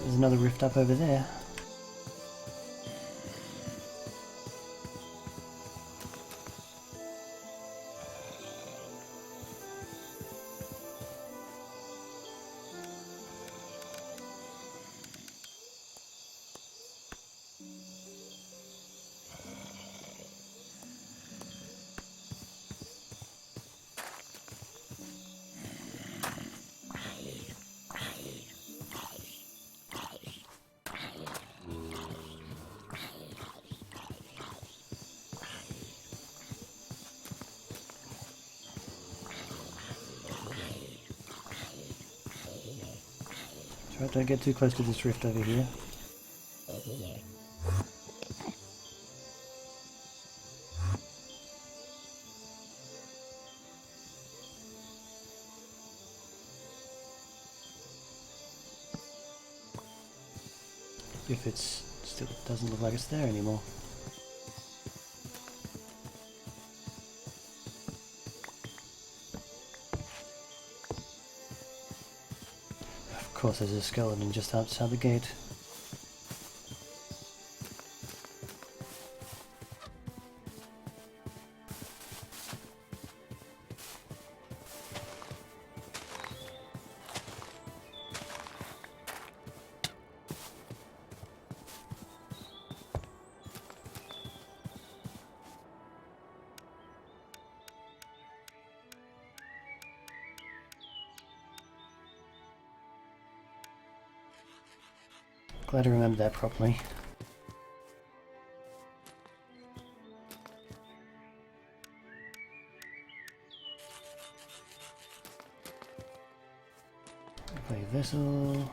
There's another rift up over there. Right, don't get too close to this rift over here. If it's still doesn't look like it's there anymore. Of course there's a skeleton just outside the gate. Glad I remembered that properly. Play vessel.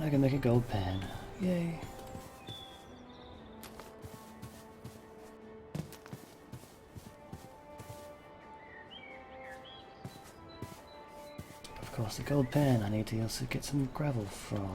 I can make a gold pan. Yay! Of course, the gold pan I need to also get some gravel from.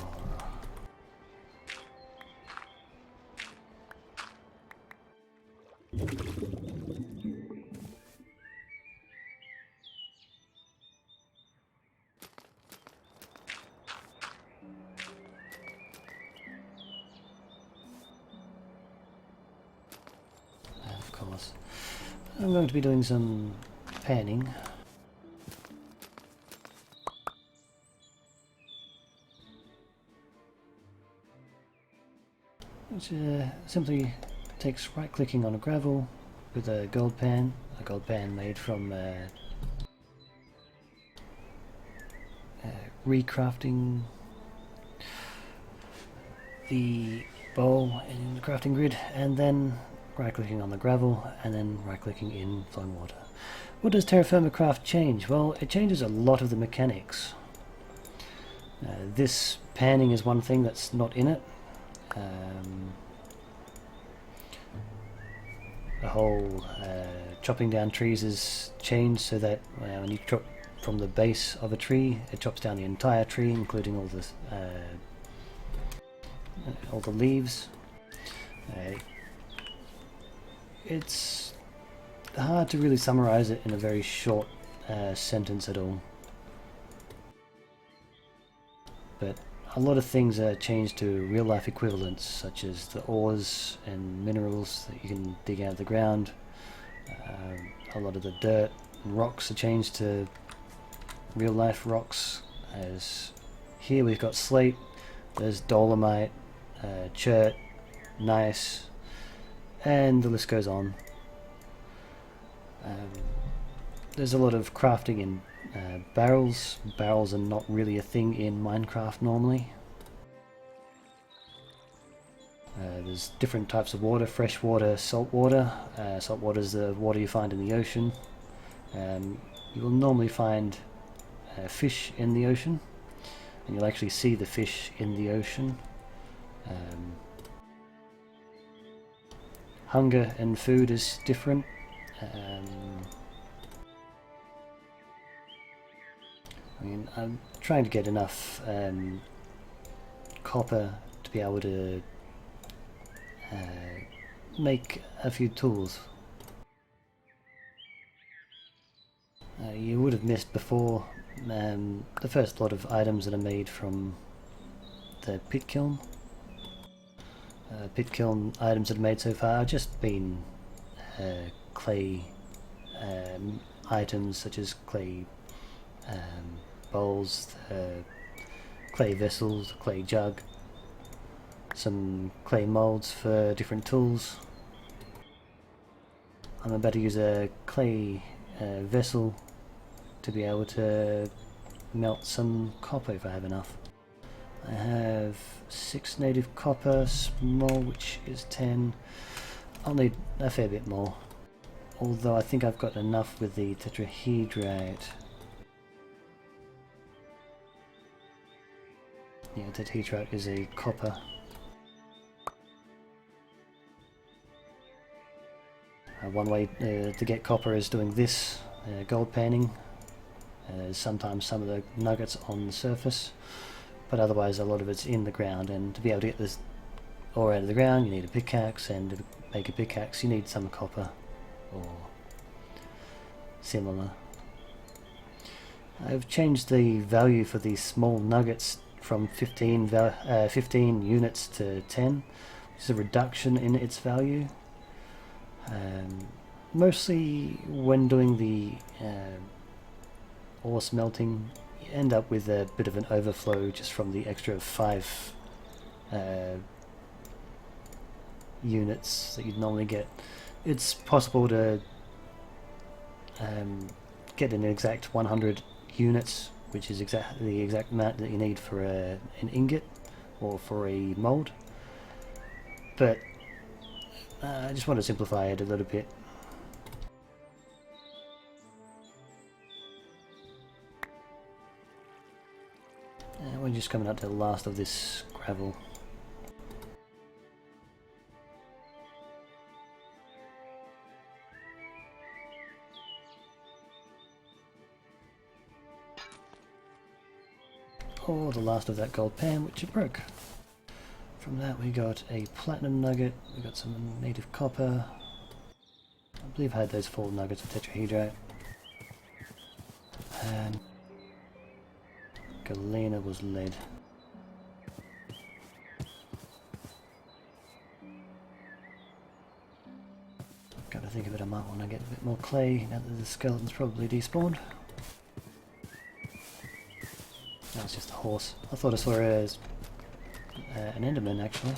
I'm going to be doing some panning. Which simply takes right-clicking on a gravel with a gold pan made from recrafting the bowl in the crafting grid, and then right-clicking on the gravel, and then right-clicking in flowing water. What does Terrafirmacraft change? Well, it changes a lot of the mechanics. This panning is one thing that's not in it. The whole chopping down trees is changed so that when you from the base of a tree. It chops down the entire tree, including all the leaves. It's hard to really summarize it in a very short sentence at all. But a lot of things are changed to real-life equivalents, such as the ores and minerals that you can dig out of the ground. A lot of the dirt and rocks are changed to real-life rocks, as here we've got slate, there's dolomite, chert, gneiss, and the list goes on. There's a lot of crafting in barrels. Barrels are not really a thing in Minecraft normally. There's different types of water: fresh water, salt water. Salt water is the water you find in the ocean. You will normally find fish in the ocean, and you'll actually see the fish in the ocean. Hunger and food is different. I mean, I'm trying to get enough copper to be able to make a few tools. You would have missed before the first lot of items that are made from the pit kiln. Pit kiln items that are made so far have just been clay items, such as clay bowls, clay vessels, clay jug, some clay molds for different tools. I'm about to use a clay vessel to be able to melt some copper if I have enough. I have 6 native copper, small, which is 10. I'll need a fair bit more, although I think I've got enough with the tetrahedrite. Yeah, tetrahedrite is a copper. One way to get copper is doing this, gold panning. Sometimes some of the nuggets on the surface, but otherwise a lot of it's in the ground, and to be able to get this ore out of the ground you need a pickaxe, and to make a pickaxe you need some copper or similar. I've changed the value for these small nuggets from 15 units to 10, which is a reduction in its value. Mostly when doing the ore smelting, you end up with a bit of an overflow just from the extra 5 units that you'd normally get. It's possible to get an exact 100 units, which is exactly the exact amount that you need for an ingot or for a mold, but I just want to simplify it a little bit. We're just coming up to the last of this gravel. Or the last of that gold pan, which it broke. From that we got a platinum nugget, we got some native copper. I believe I had those 4 nuggets of tetrahedrite. And galena was lead. Gotta think of it, I might want to get a bit more clay now that the skeleton's probably despawned. That's just a horse. I thought I saw it as an enderman actually.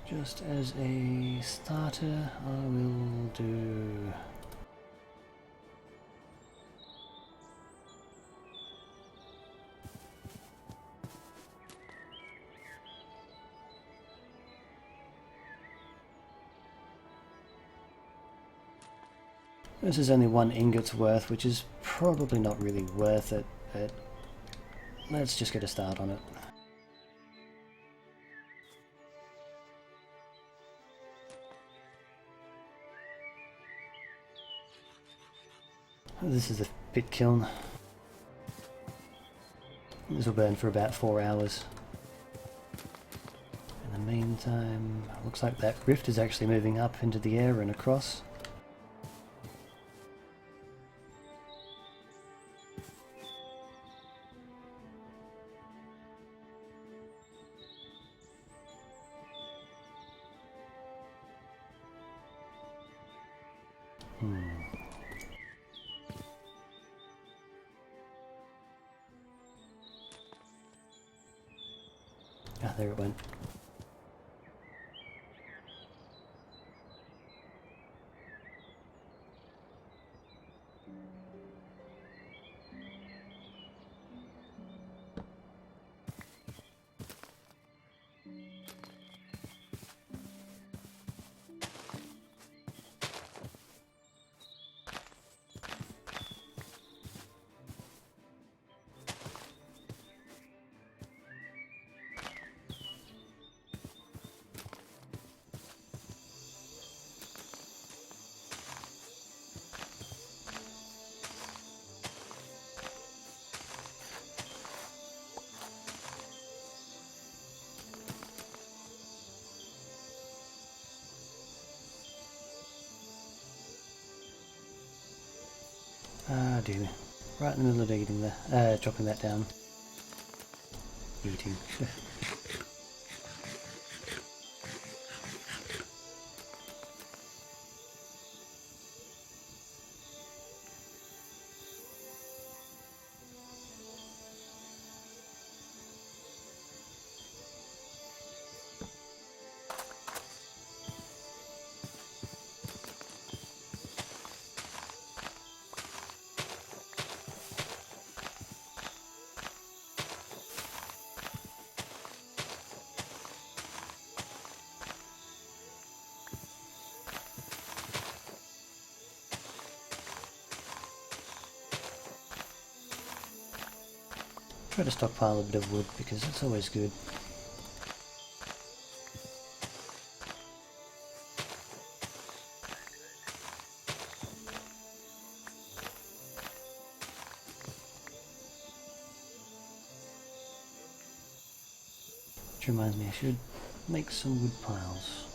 Just as a starter, I will do... This is only 1 ingot's worth, which is probably not really worth it, but let's just get a start on it. This is the pit kiln. This will burn for about 4 hours. In the meantime, looks like that rift is actually moving up into the air and across. Ah, there it went. Ah, dear. Right in the middle of eating there. Dropping that down. Eating. Try to stockpile a bit of wood because it's always good. Which reminds me, I should make some wood piles.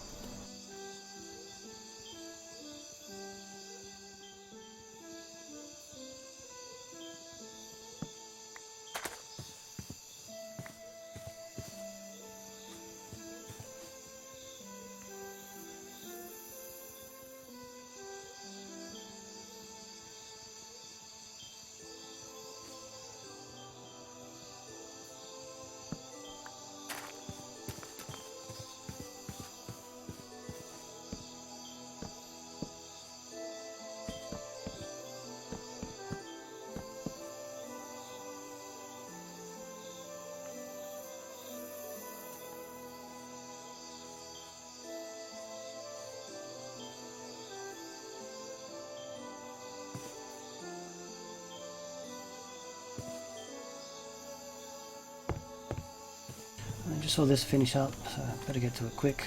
I just saw this finish up, so I better get to it quick.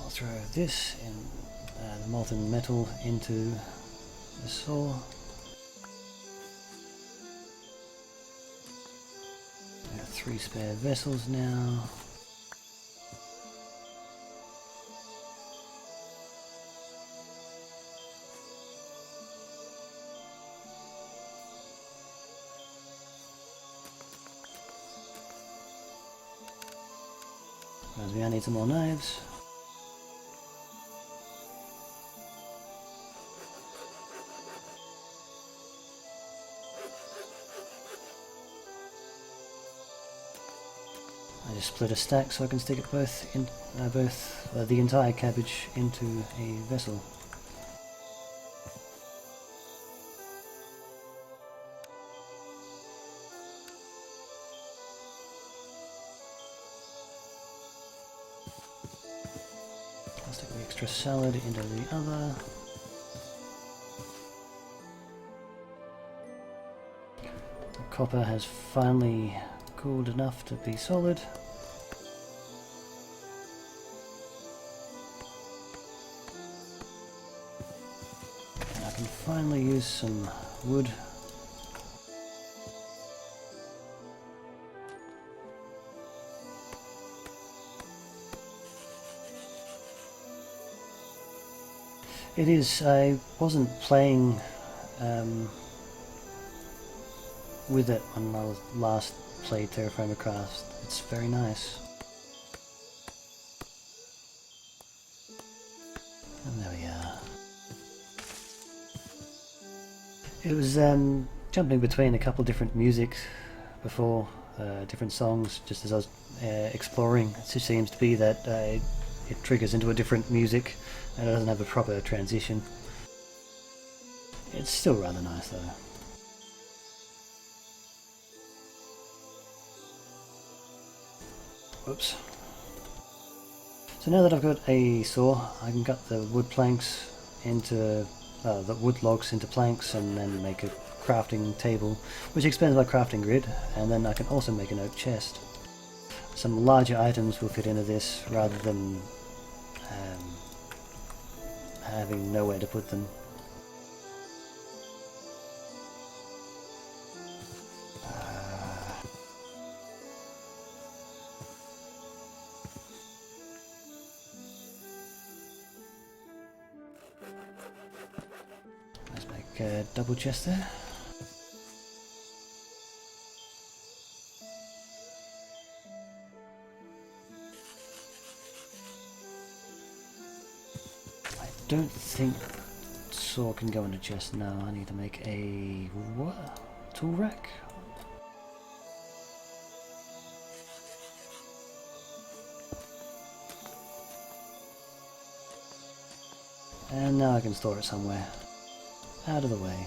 I'll throw this in, the molten metal into the saw. I've got 3 spare vessels now. Reminds me I need some more knives. I just split a stack so I can stick it both in, the entire cabbage into a vessel. I'll stick the extra salad into the other. The copper has finally cooled enough to be solid. And I can finally use some wood. It is, I wasn't playing with it when I last played Terrafirmacraft. It's very nice. And there we are. It was jumping between a couple different music before, different songs, just as I was exploring. It just seems to be that it triggers into a different music and it doesn't have a proper transition. It's still rather nice though. Whoops. So now that I've got a saw, I can cut the wood planks into, the wood logs into planks and then make a crafting table, which expands my crafting grid, and then I can also make an oak chest. Some larger items will fit into this rather than having nowhere to put them. Let's make a double chest there. I don't think saw can go in a chest now. I need to make a what? Tool rack? And now I can store it somewhere. Out of the way.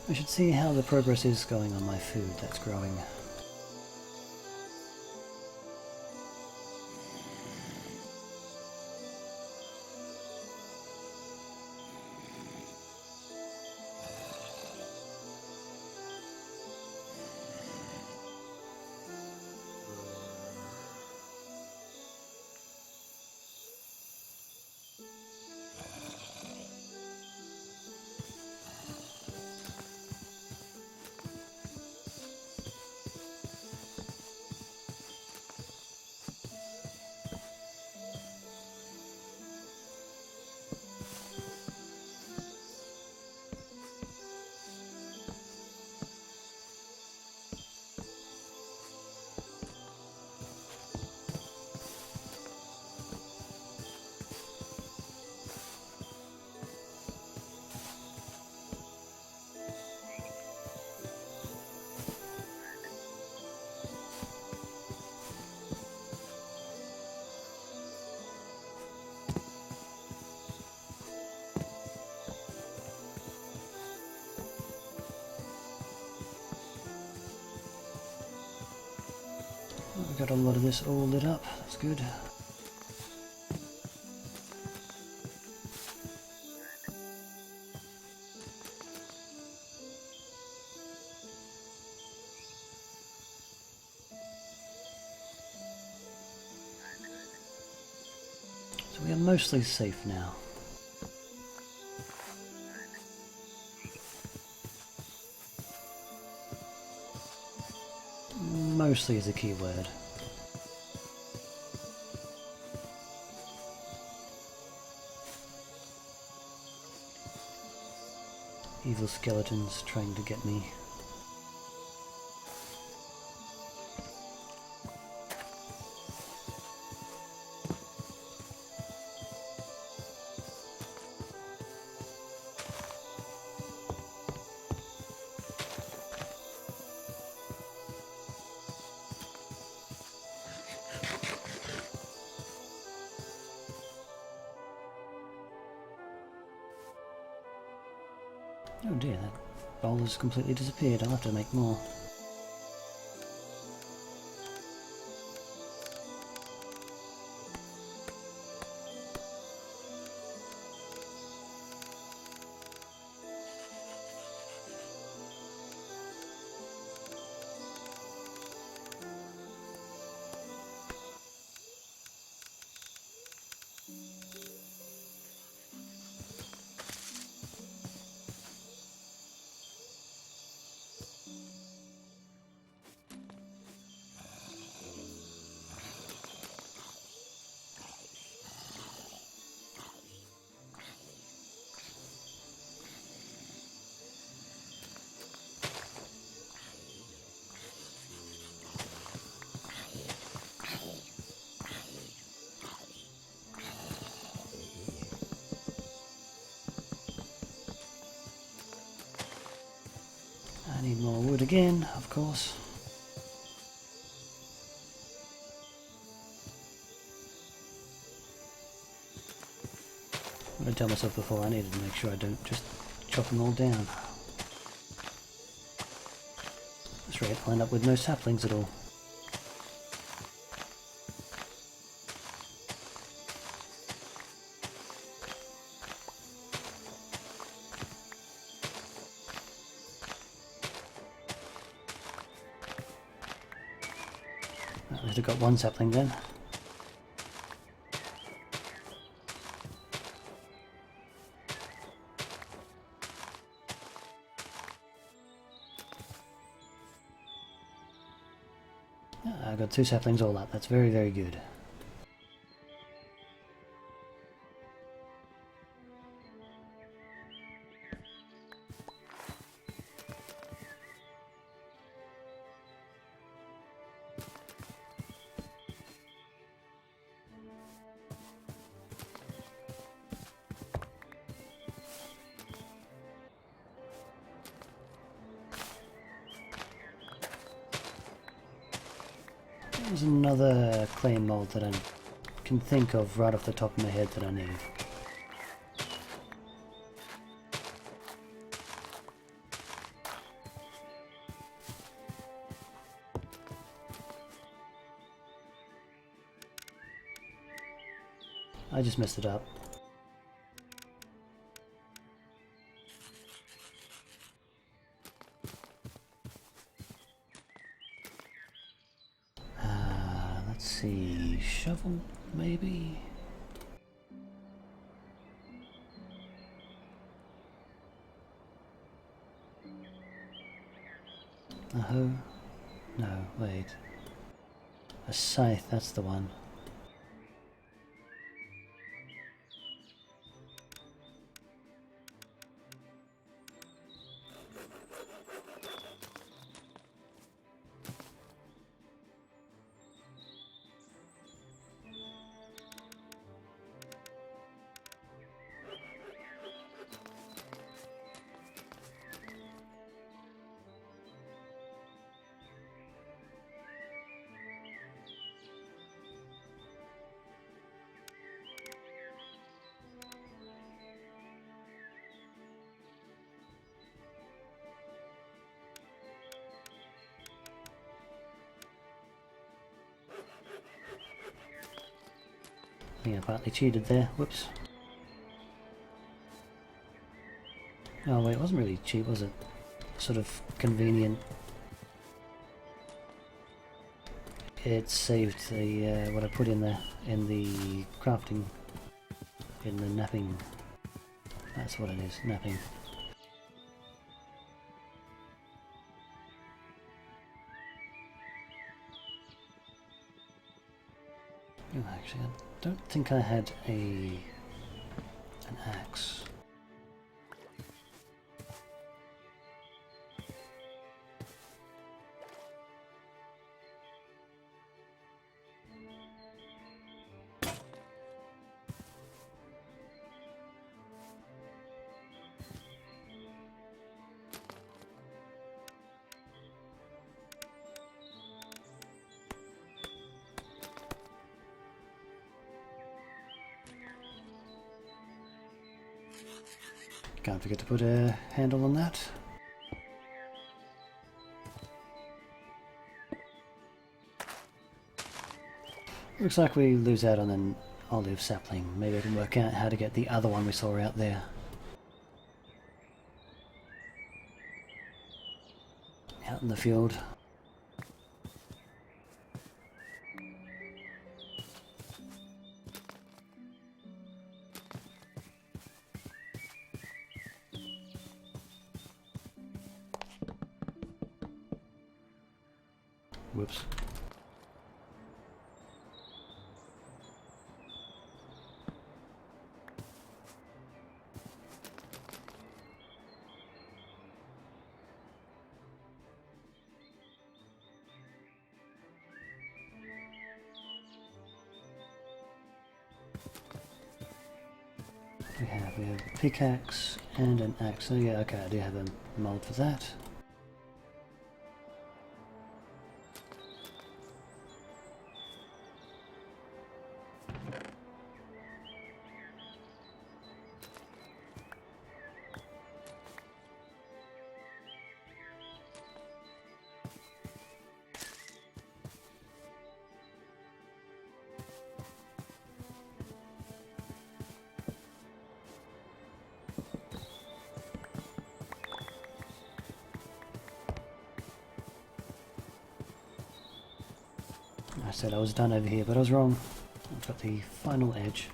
We should see how the progress is going on my food that's growing. We've got a lot of this all lit up, that's good. So we are mostly safe now. Mostly is a key word. Evil skeletons trying to get me. Oh dear, that bowl has completely disappeared. I'll have to make more. I need more wood again, of course. I tell myself before I needed to make sure I don't just chop them all down. That's right, I'll end up with no saplings at all. At least I got one sapling then. I got 2 saplings all up. That's very, very good. There's another clay mold that I can think of right off the top of my head that I need. I just messed it up. Let's see, shovel maybe? A hoe? No, wait. A scythe, that's the one. I think I partly cheated there, whoops. Oh wait, it wasn't really cheap, was it? Sort of convenient. It saved the what I put in the crafting in the napping. That's what it is, napping. Oh, actually, I don't think I had an axe. Can't forget to put a handle on that. Looks like we lose out on an olive sapling. Maybe I can work out how to get the other one we saw out there. Out in the field. Whoops. We have a pickaxe and an axe. So yeah, okay, I do have a mold for that. I said I was done over here, but I was wrong. I've got the final edge.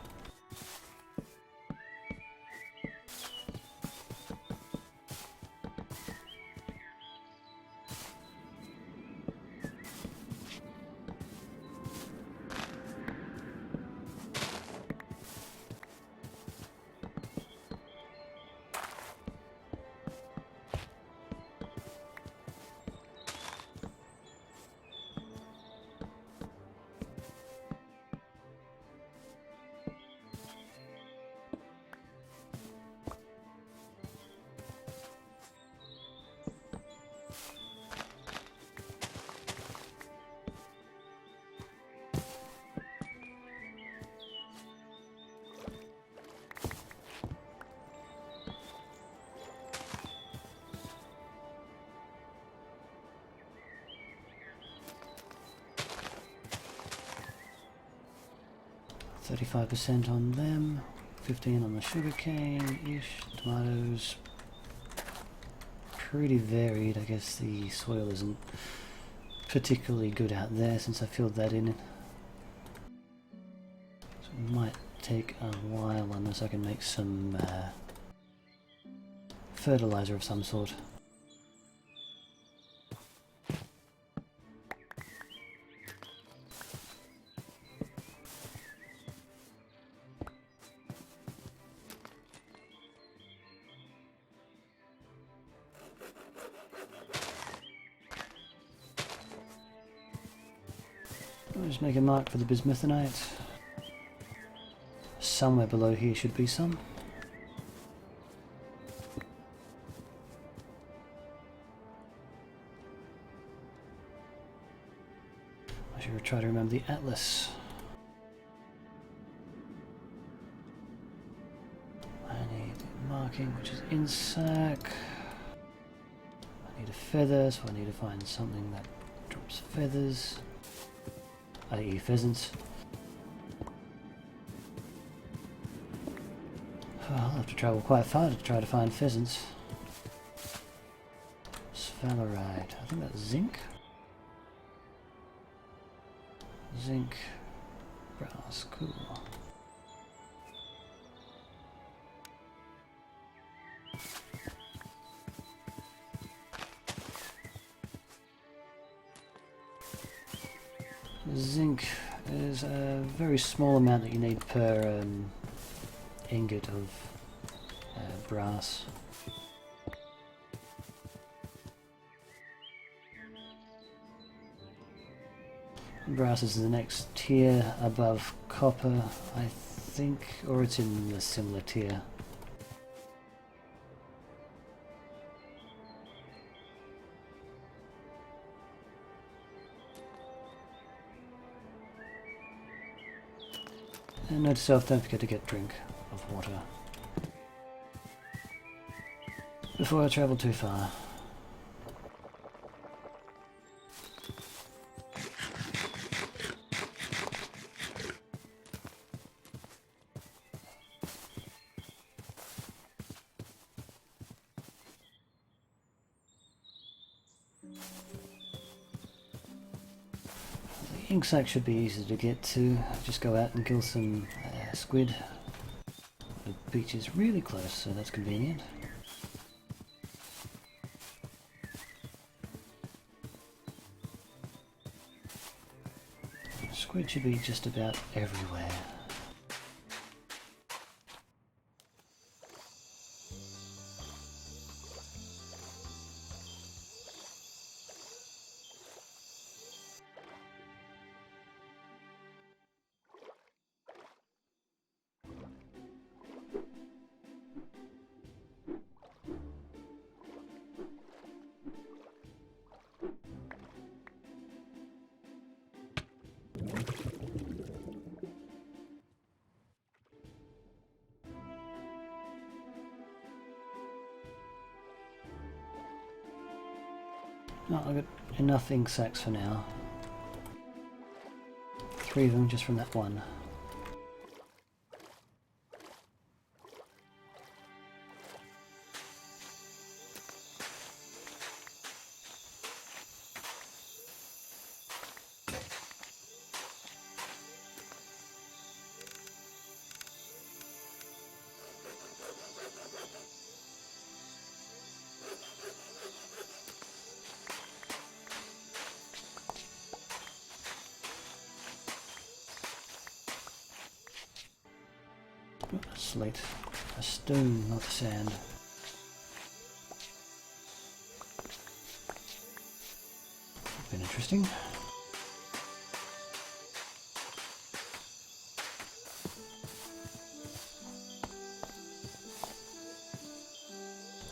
%, on them, 15 on the sugarcane-ish, tomatoes, pretty varied. I guess the soil isn't particularly good out there since I filled that in. So it might take a while unless I can make some fertilizer of some sort. I'll just make a mark for the bismuthinite. Somewhere below here should be some. I should try to remember the atlas. I need marking, which is in sack. I need a feather, so I need to find something that drops feathers. I.e. pheasants. Oh, I'll have to travel quite far to try to find pheasants. Sphalerite. I think that's zinc. Zinc. Brass. Cool. Zinc is a very small amount that you need per ingot of brass. Brass is the next tier above copper, I think, or it's in a similar tier. And note to self, don't forget to get a drink of water before I travel too far. The ink sac should be easy to get to. Just go out and kill some squid. The beach is really close, so that's convenient. Squid should be just about everywhere. Oh, I've got enough ink sacs for now. 3 of them just from that one. Slate. A stone, not sand. Been interesting.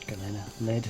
Galena, lead.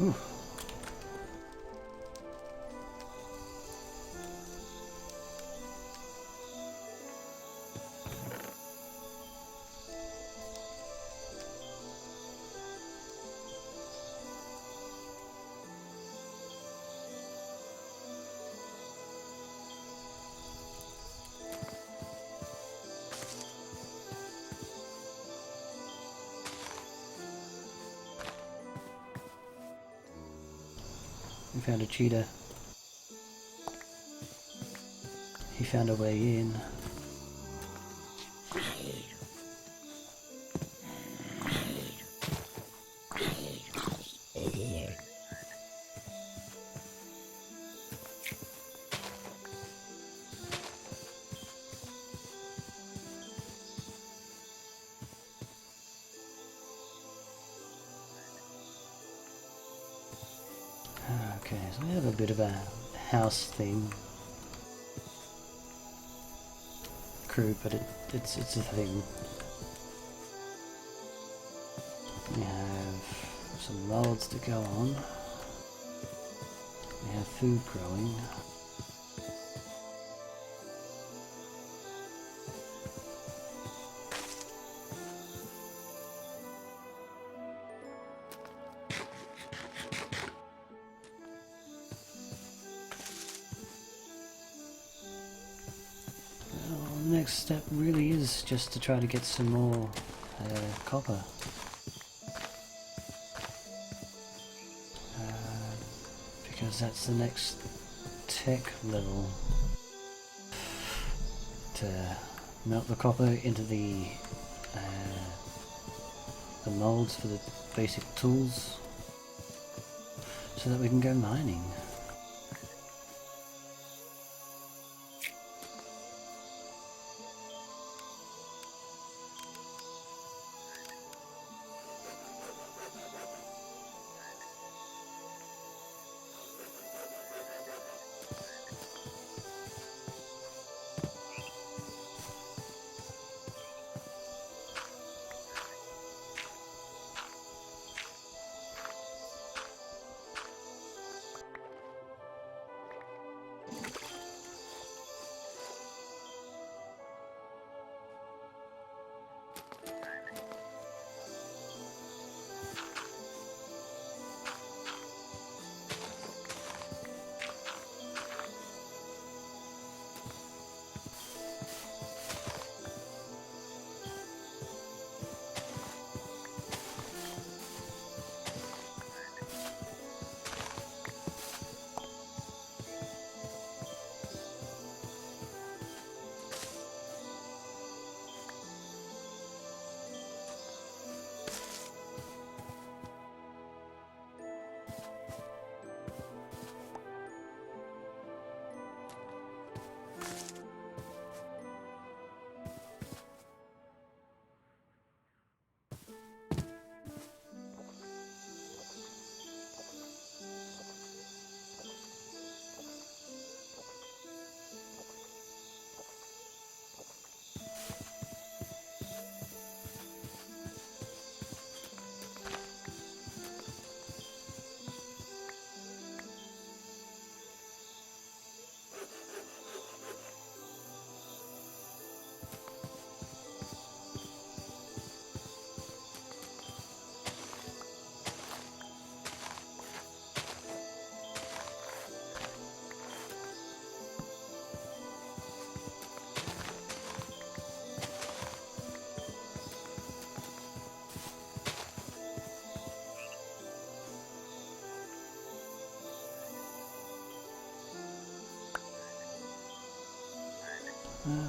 Ooh. We found a cheetah. He found a way in. Okay, so we have a bit of a house theme. Crude, but it's a thing. We have some roads to go on. We have food growing. The next step really is just to try to get some more copper. Because that's the next tech level. To melt the copper into the molds for the basic tools so that we can go mining.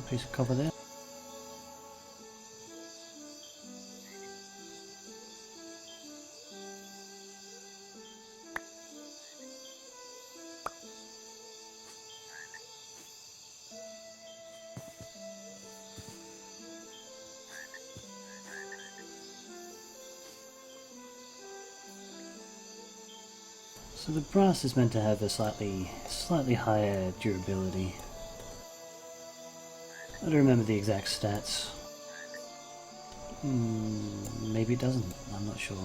Piece of copper there. So the brass is meant to have a slightly higher durability. I don't remember the exact stats. Maybe it doesn't, I'm not sure.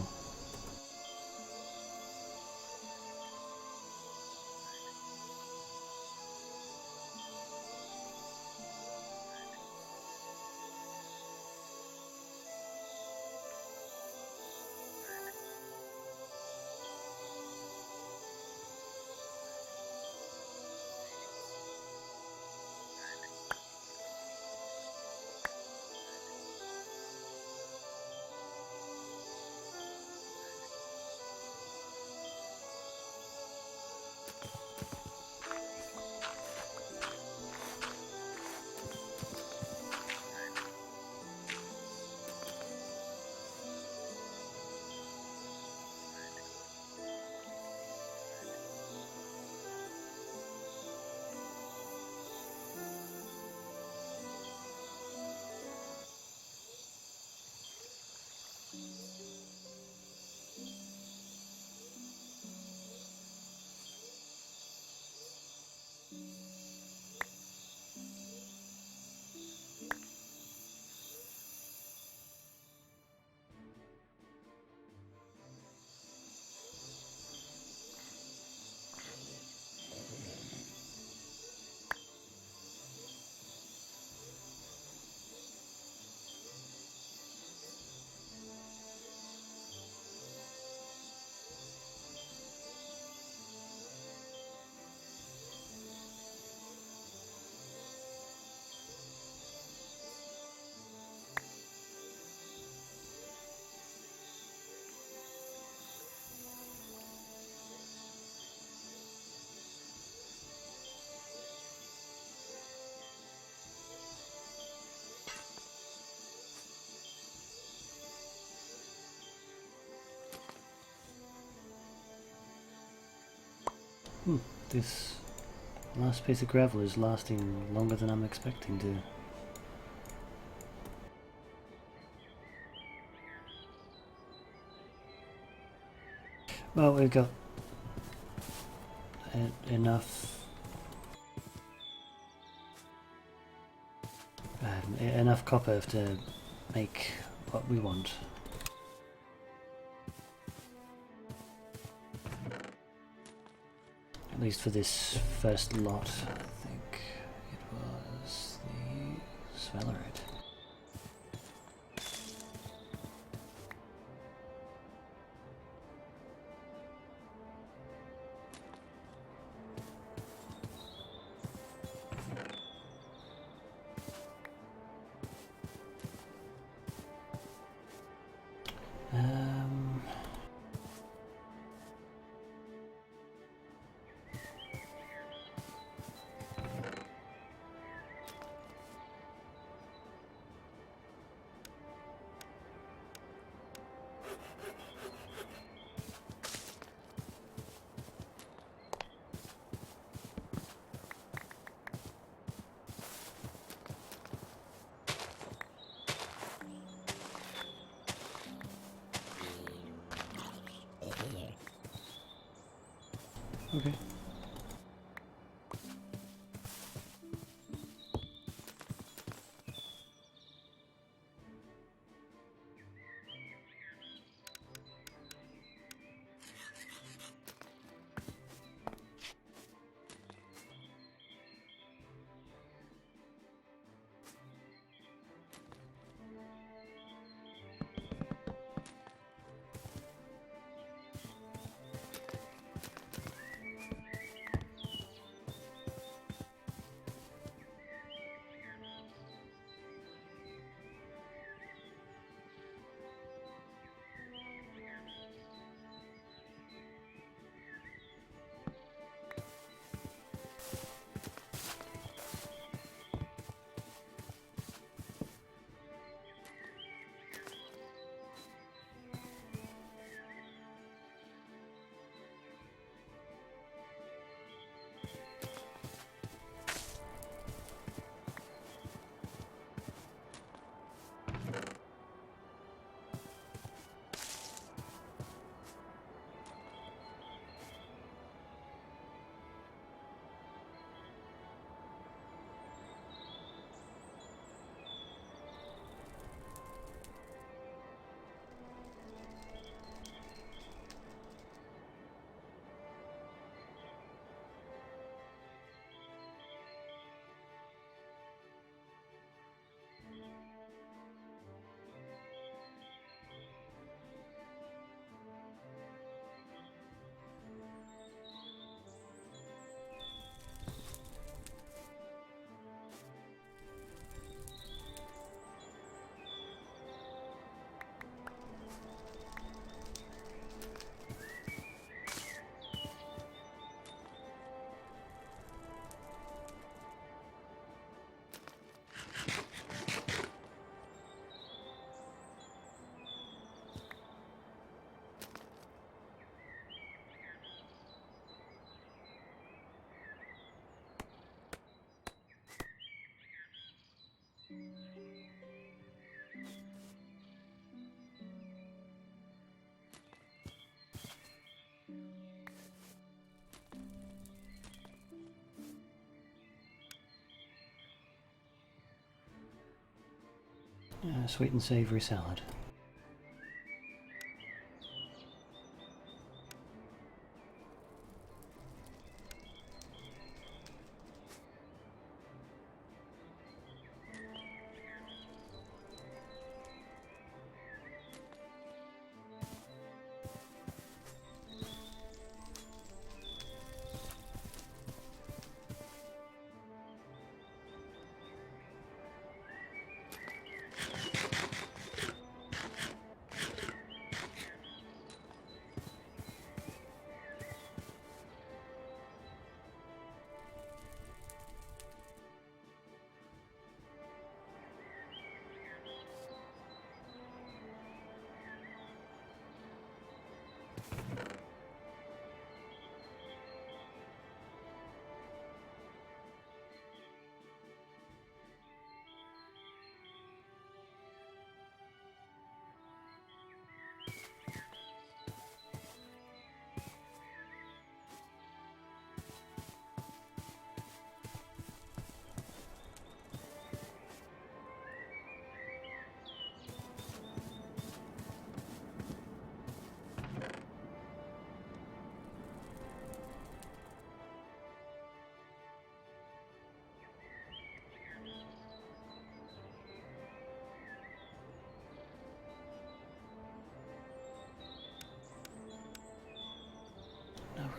This last piece of gravel is lasting longer than I'm expecting to. Well, we've got enough copper to make what we want. At least for this first lot, I think it was the Svalerite. Okay. Sweet and savoury salad.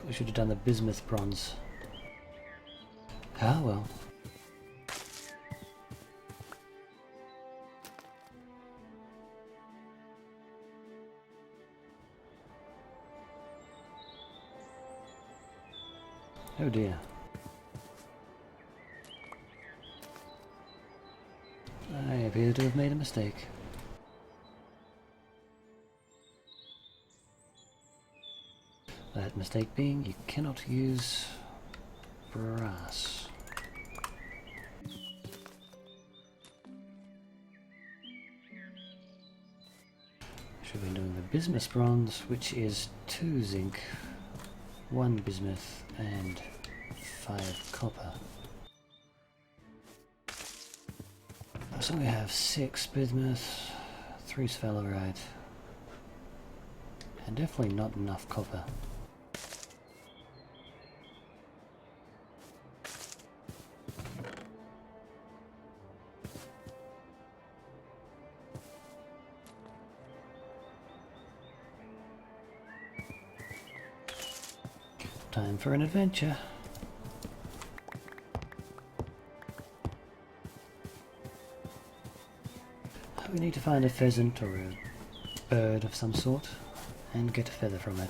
We should have done the bismuth bronze. Ah well. Oh dear. I appear to have made a mistake. That mistake being, you cannot use brass. Should have been doing the bismuth bronze, which is 2 zinc, 1 bismuth, and 5 copper. So we have 6 bismuth, 3 sphalerite, and definitely not enough copper. Time for an adventure. We need to find a pheasant or a bird of some sort and get a feather from it.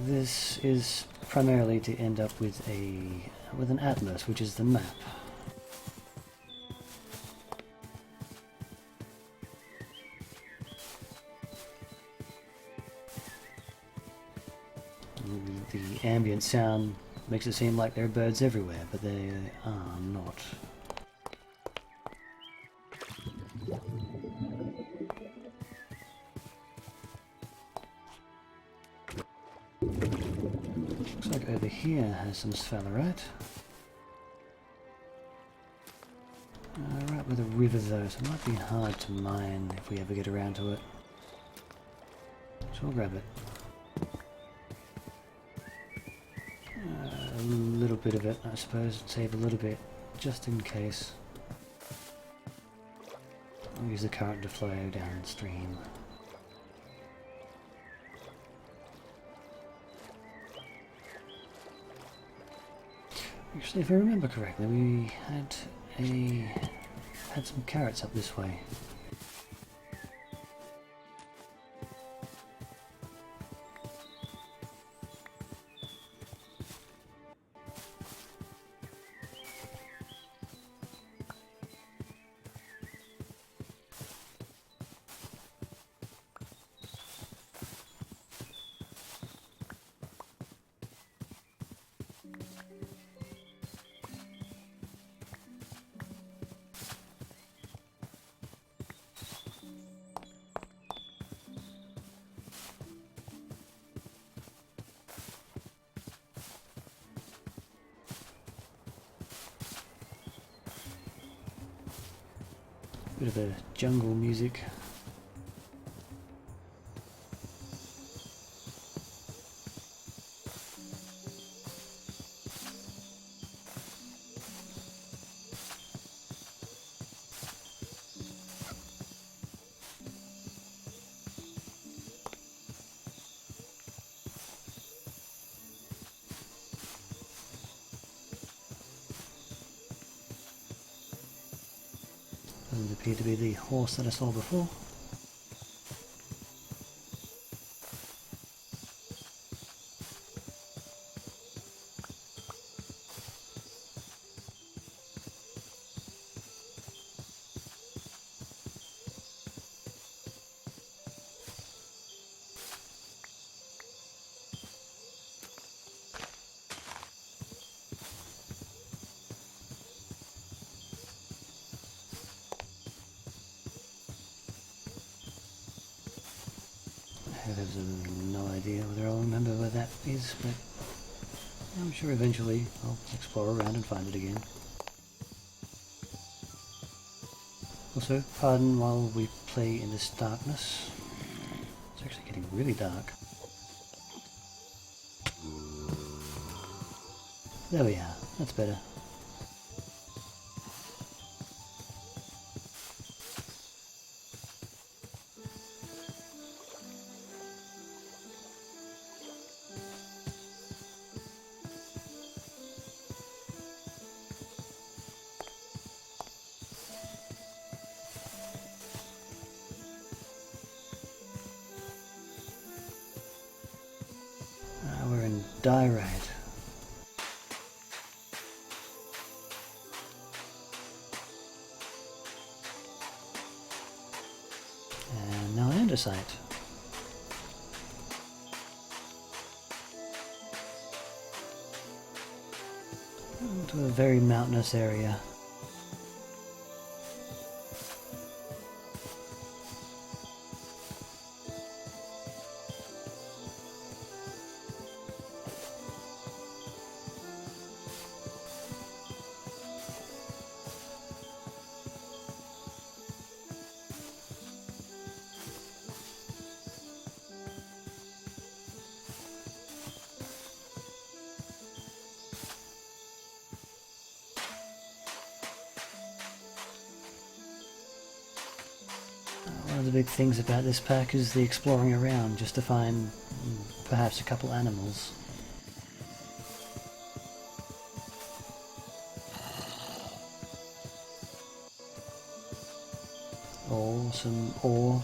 This is primarily to end up with an atlas, which is the map. The ambient sound makes it seem like there are birds everywhere, but they are not. Looks like over here has some sphalerite. Right with a river though, so it might be hard to mine if we ever get around to it. So we'll grab it. A little bit of it, I suppose, save a little bit, just in case. I'll use the current to flow downstream. Actually, if I remember correctly, we had some carrots up this way. Bit of a jungle music. Doesn't appear to be the horse that I saw before. I have no idea whether I'll remember where that is, but I'm sure eventually I'll explore around and find it again. Also, pardon while we play in this darkness. It's actually getting really dark. There we are, that's better. diorite. And now andesite. Into a very mountainous area. One of the big things about this pack is the exploring around, just to find perhaps a couple animals. Or some ore.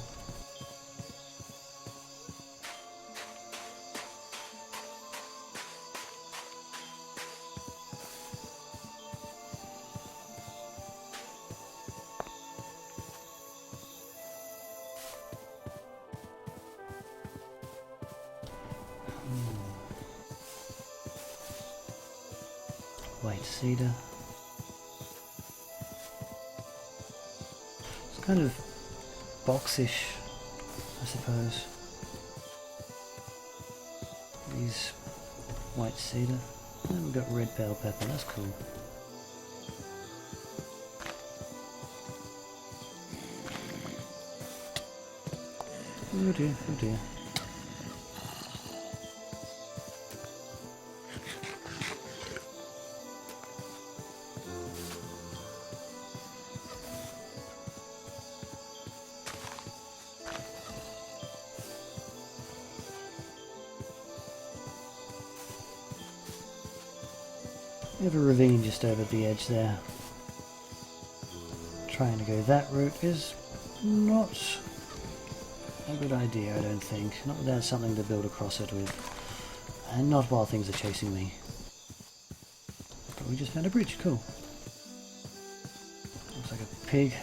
White cedar. It's kind of boxish, I suppose. These white cedar. And we've got red bell pepper, that's cool. Oh dear, oh dear. We have a ravine just over the edge there. Trying to go that route is not a good idea, I don't think. Not without something to build across it with. And not while things are chasing me. But we just found a bridge, cool. Looks like a pig.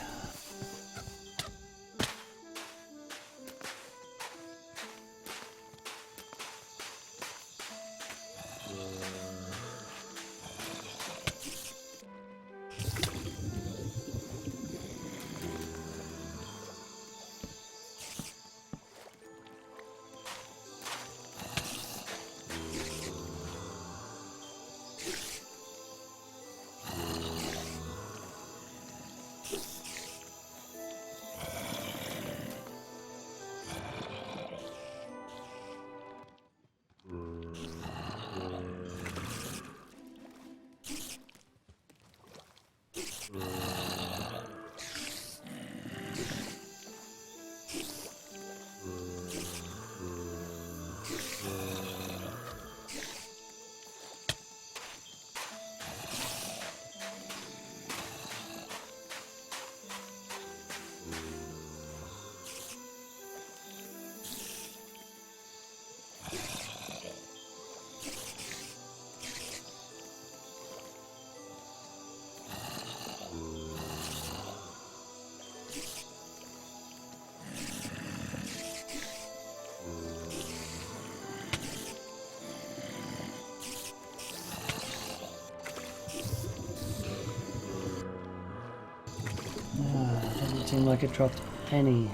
Doesn't seem like it dropped any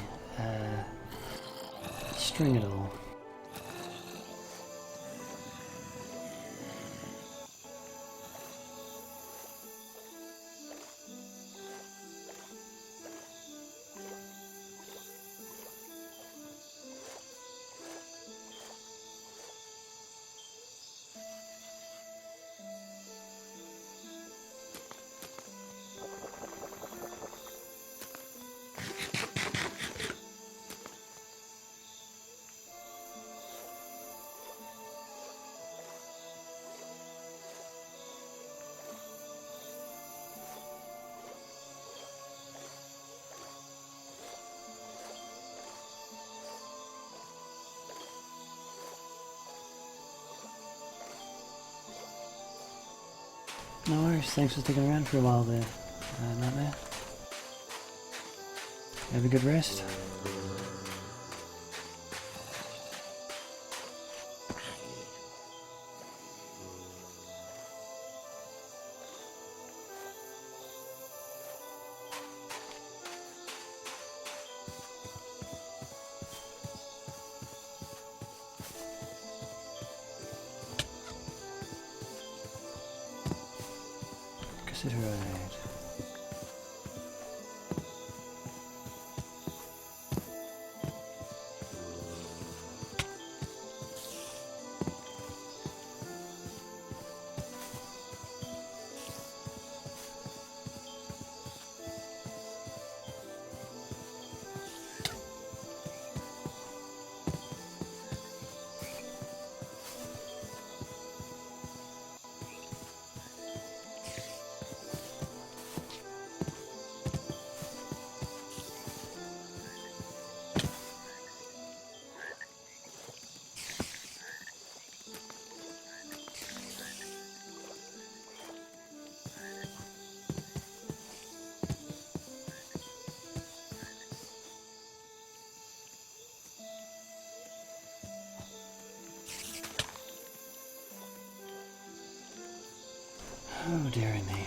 string at all. No worries, thanks for sticking around for a while there, Nightmare. Have a good rest. Considerate. Oh dearie me.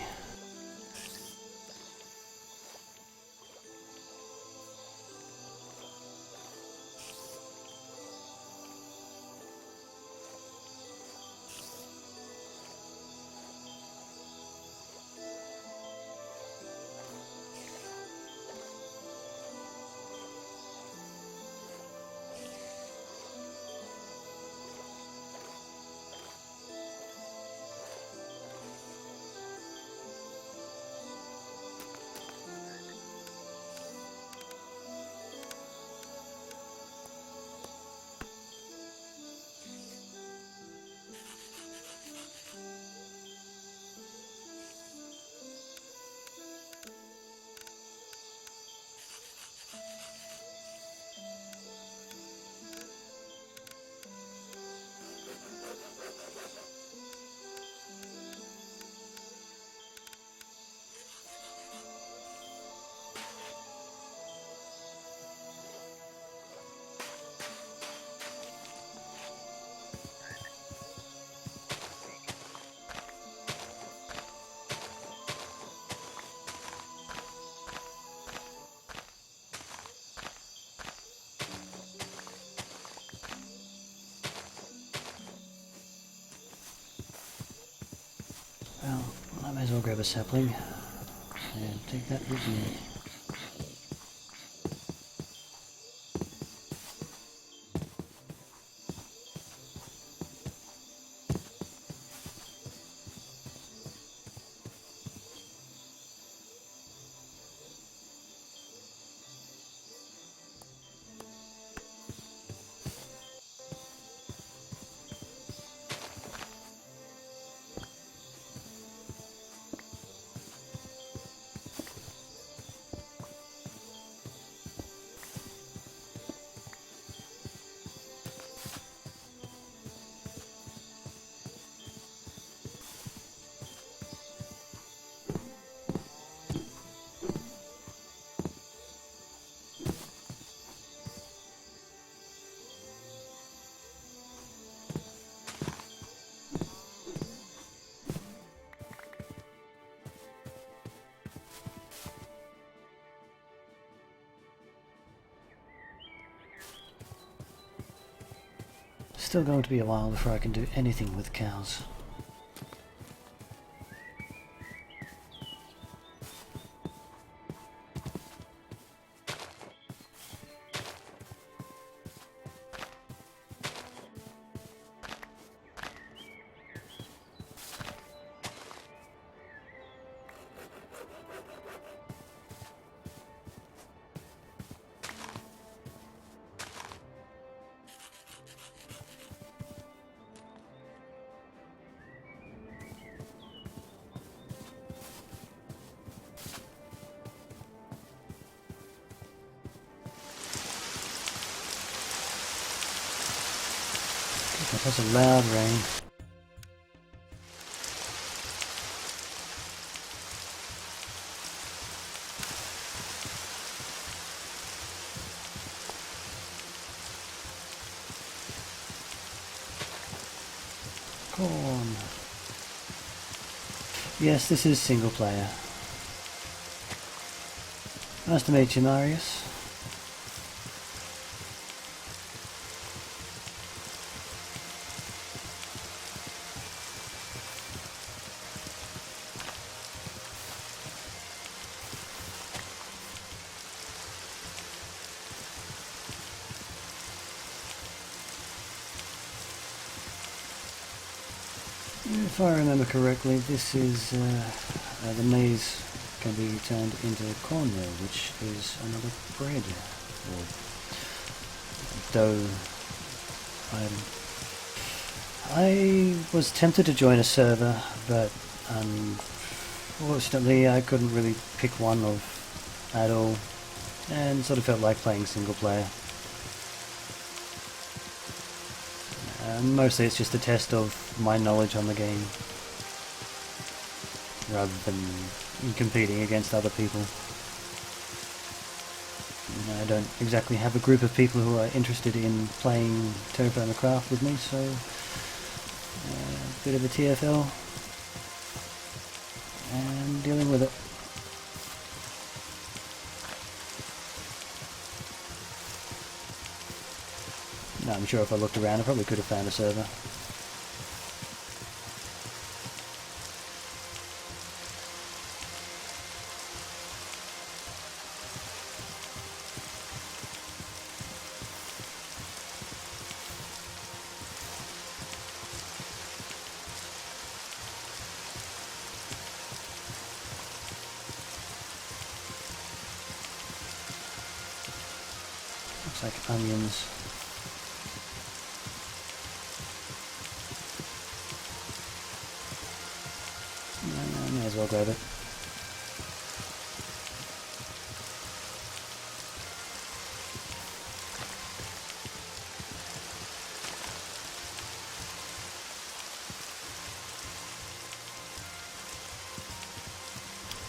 Well, I may as well grab a sapling and take that with me. Still going to be a while before I can do anything with cows. That was a loud rain. Corn. Yes, this is single player. Nice to meet you, Marius. If I remember correctly, this is the maize can be turned into cornmeal, which is another bread or dough item. I was tempted to join a server, but unfortunately I couldn't really pick one at all, and sort of felt like playing single player. Mostly it's just a test of my knowledge on the game, rather than competing against other people. I don't exactly have a group of people who are interested in playing Terrafirmacraft with me, so a bit of a TFL and dealing with it. No, I'm sure if I looked around I probably could have found a server. Looks like onions. I may as well grab it.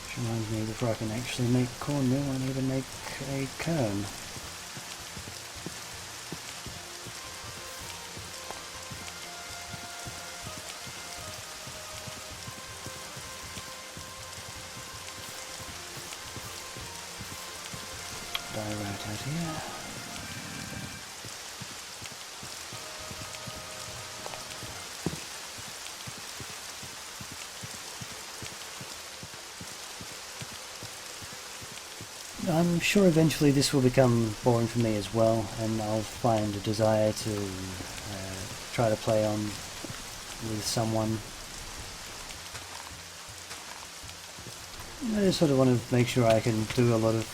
Which reminds me, before I can actually make cornmeal, I need to make a cone. Right out here. I'm sure eventually this will become boring for me as well, and I'll find a desire to try to play on with someone. I just sort of want to make sure I can do a lot of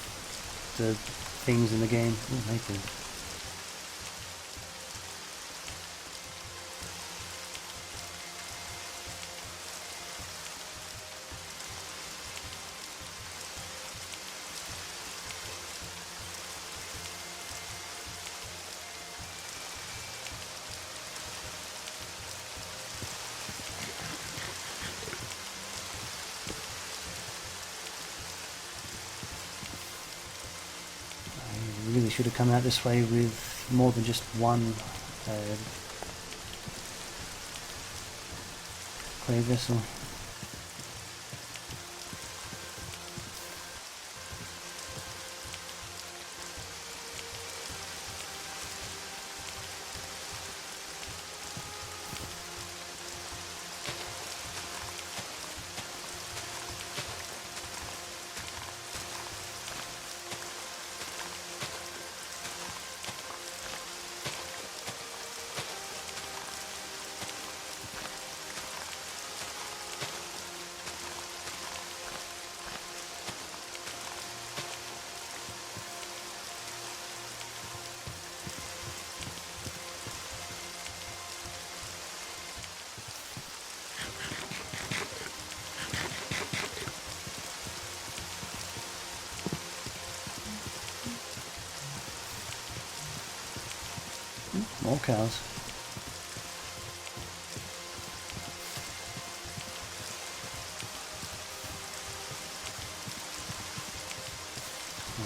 the things in the game. Oh, thank you. Really should have come out this way with more than just one clay vessel. More cows.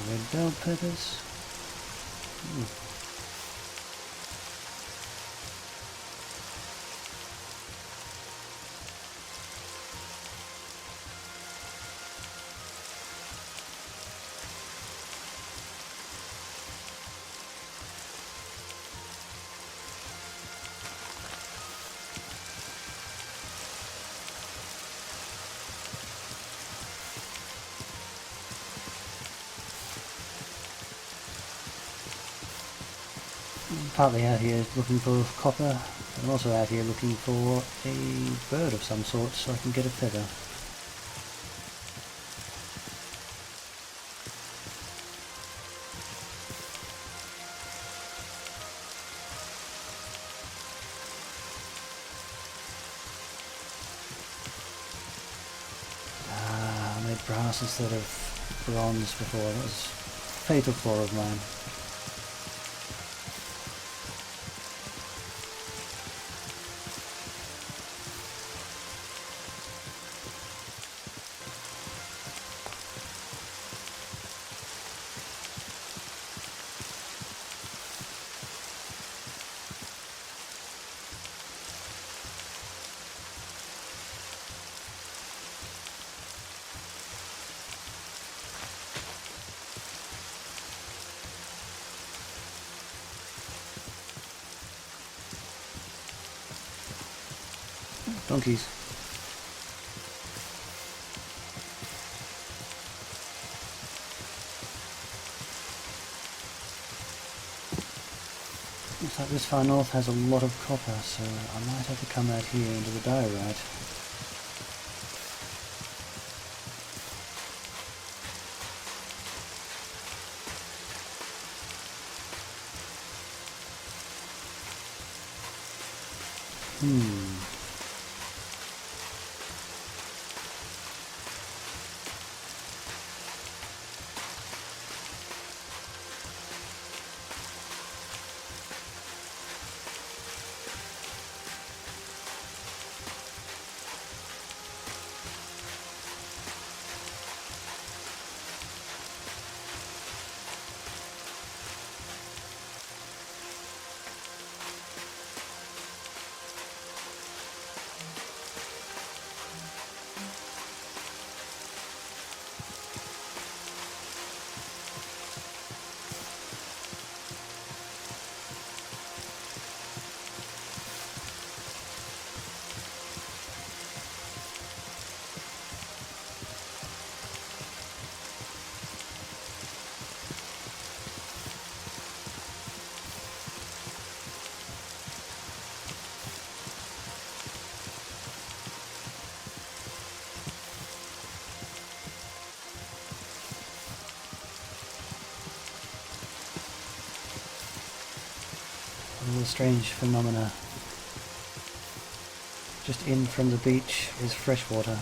Red bell peppers. I'm partly out here looking for copper. I'm also out here looking for a bird of some sort so I can get a feather. Ah, I made brass instead of bronze before. That was a fatal flaw of mine. Donkeys. Looks like this far north has a lot of copper, so I might have to come out here into the diorite. All the strange phenomena. Just in from the beach is fresh water.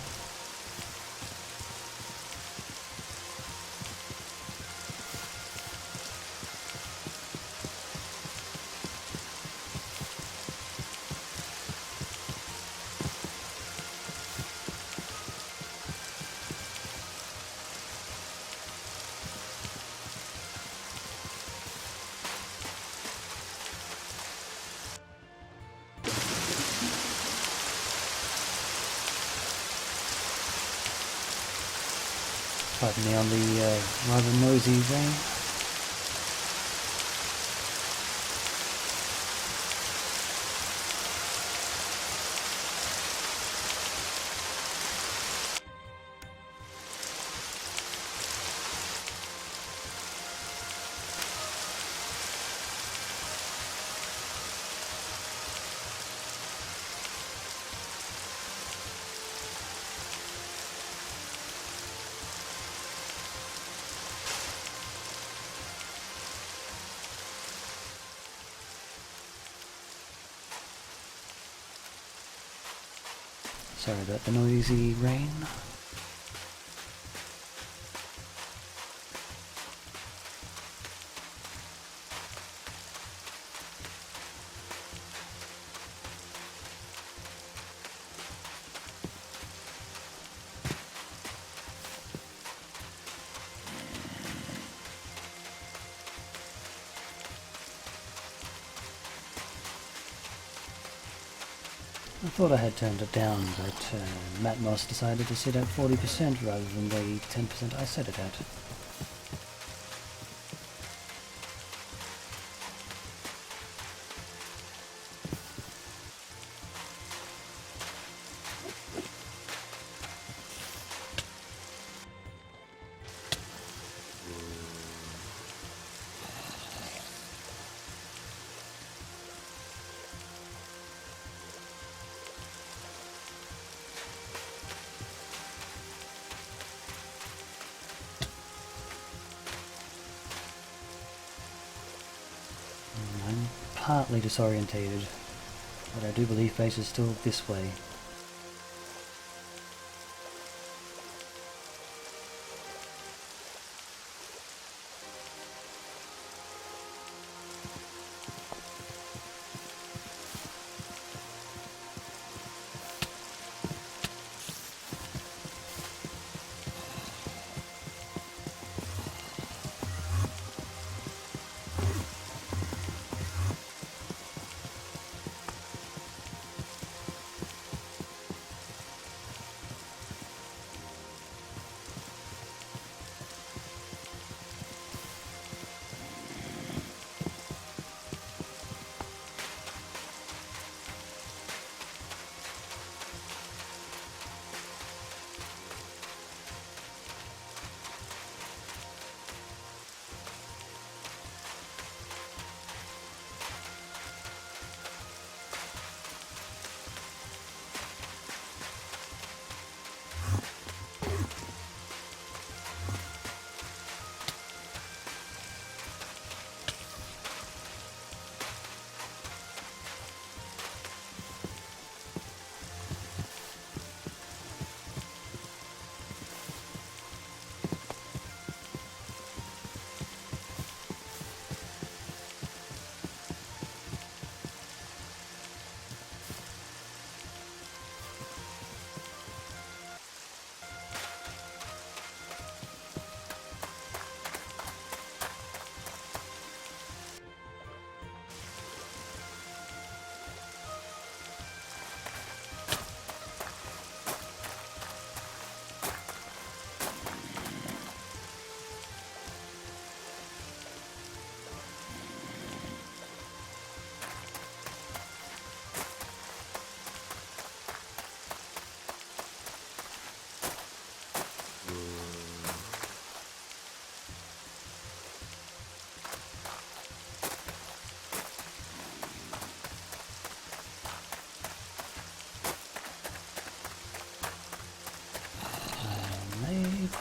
Pardon me on the rather noisy rain. Sorry about the noisy rain. I thought I had turned it down, but Matmos decided to sit at 40% rather than the 10% I set it at. I'm partly disorientated, but I do believe base is still this way.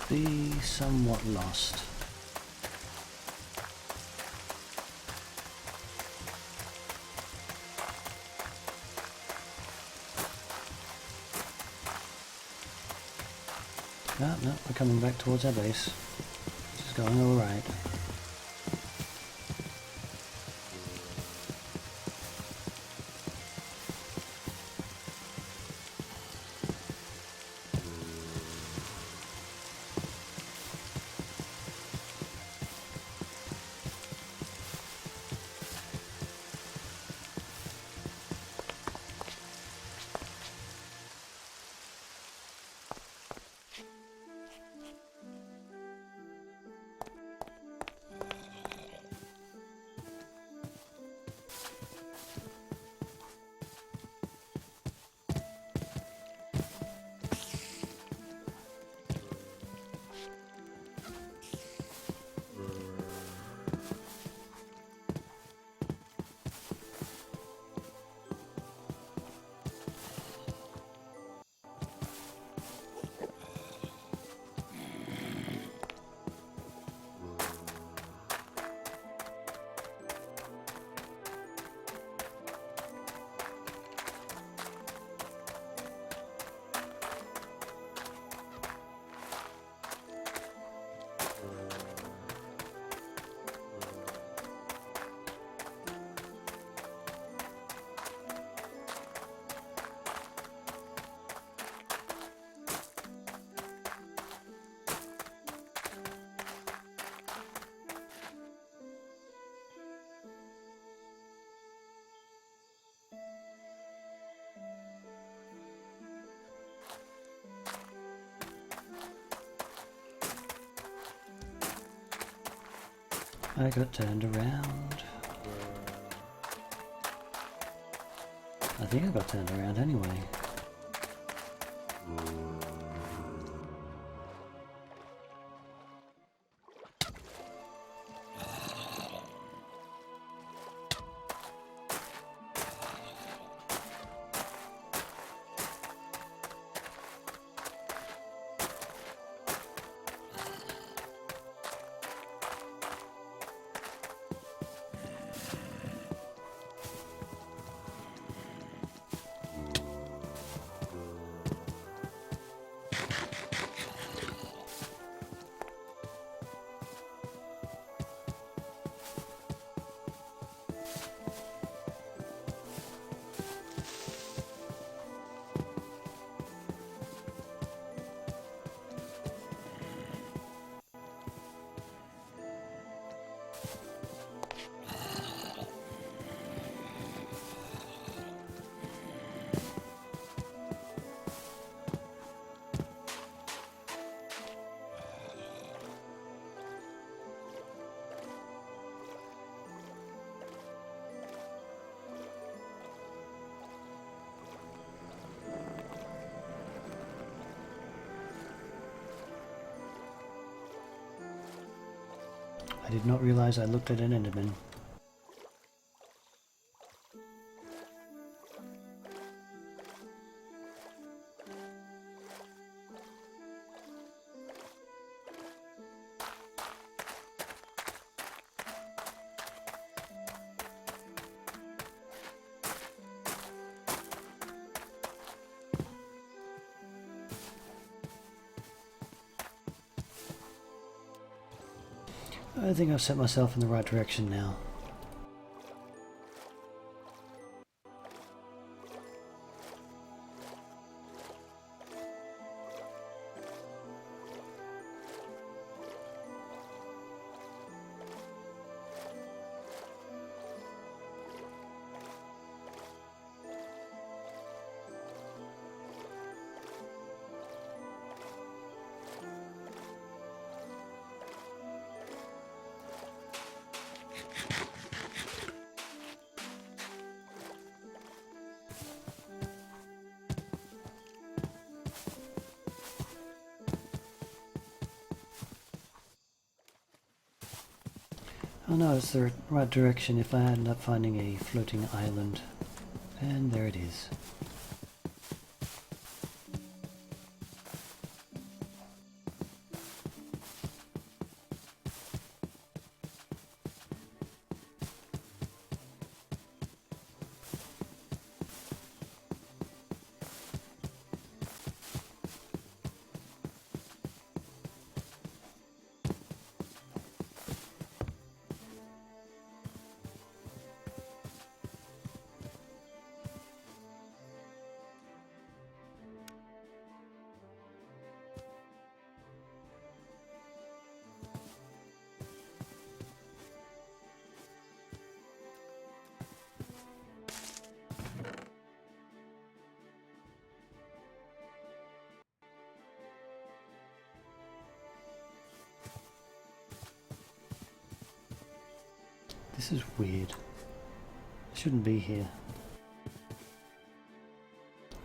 Be somewhat lost. No, we're coming back towards our base. This is going alright. I got turned around. I think I got turned around anyway. I did not realize I looked at an Enderman. I think I've set myself in the right direction now. Oh no, it's the right direction if I end up finding a floating island. And there it is. This is weird. I shouldn't be here.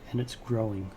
And it's growing.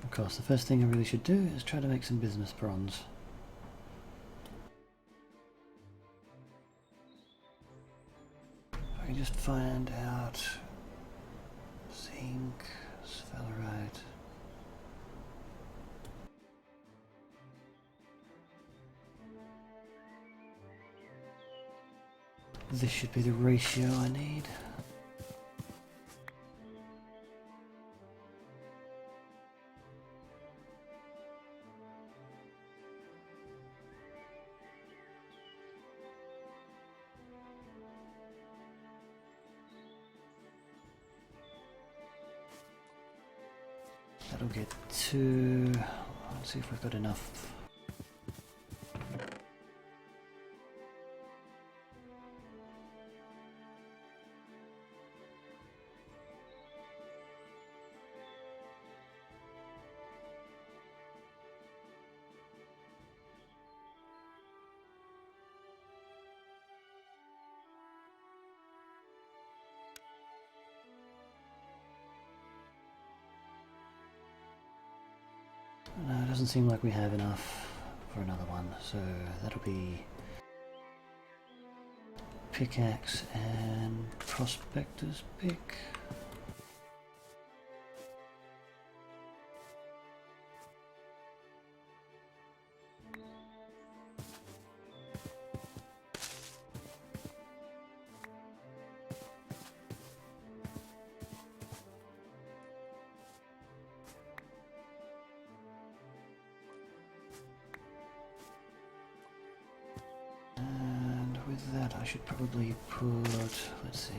Of course, the first thing I really should do is try to make some business bronze. If I can just find out zinc, sphalerite. This should be the ratio I need. That'll get two. Let's see if we've got enough. No, it doesn't seem like we have enough for another one, so that'll be pickaxe and prospector's pick. With that, I should probably put, let's see.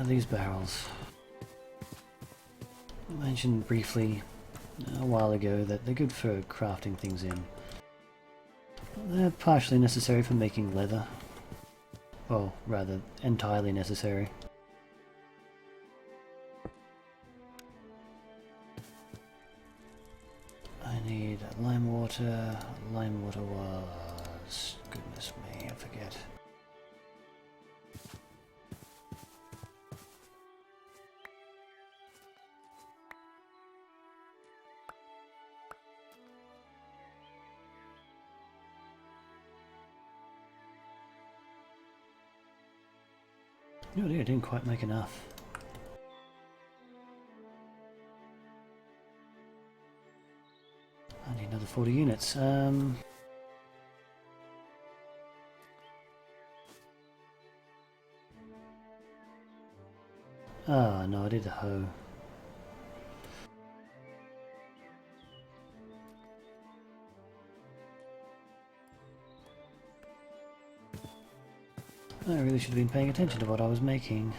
These barrels. I mentioned briefly a while ago that they're good for crafting things in. They're partially necessary for making leather. Well, rather, entirely necessary. I need lime water. Lime water was... goodness me, I forget. No, I didn't quite make enough. I need another 40 units. Ah, no, I did the hoe. I really should have been paying attention to what I was making.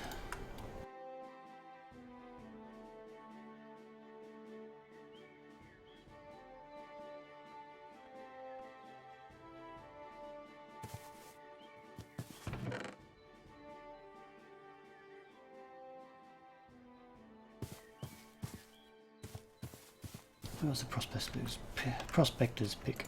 Where was the prospector's pick?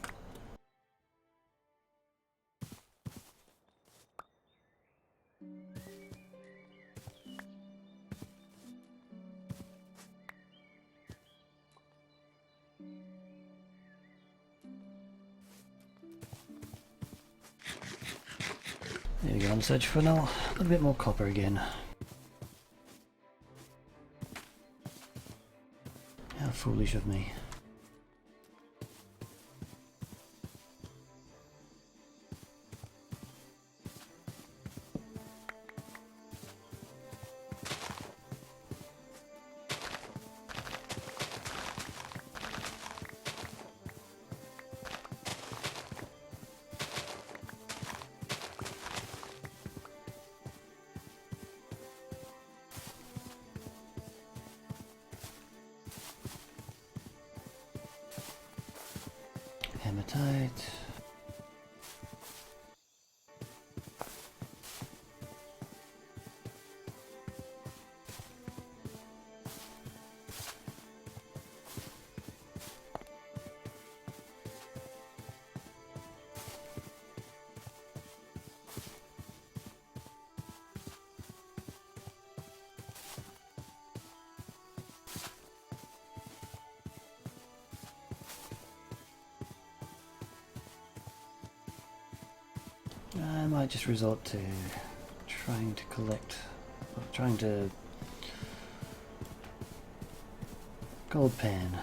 There we go, on the search for now a little bit more copper again. How foolish of me. Hematite. I might just resort to trying to collect, trying to gold pan.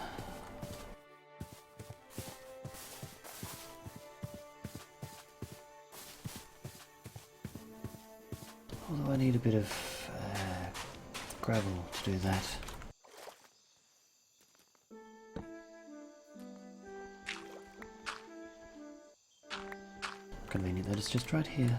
Although I need a bit of gravel to do that. Convenient that it's just right here.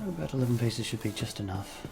About 11 pieces should be just enough.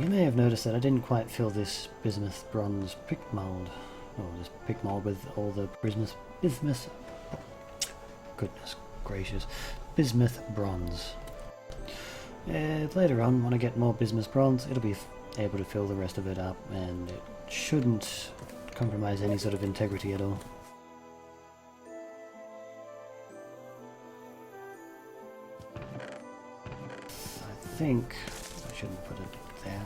You may have noticed that I didn't quite fill this bismuth bronze pick mold, or this pick mold with all the bismuth, goodness gracious, bismuth bronze. Later on, when I get more bismuth bronze, it'll be able to fill the rest of it up, and it shouldn't compromise any sort of integrity at all. I think I shouldn't put it there.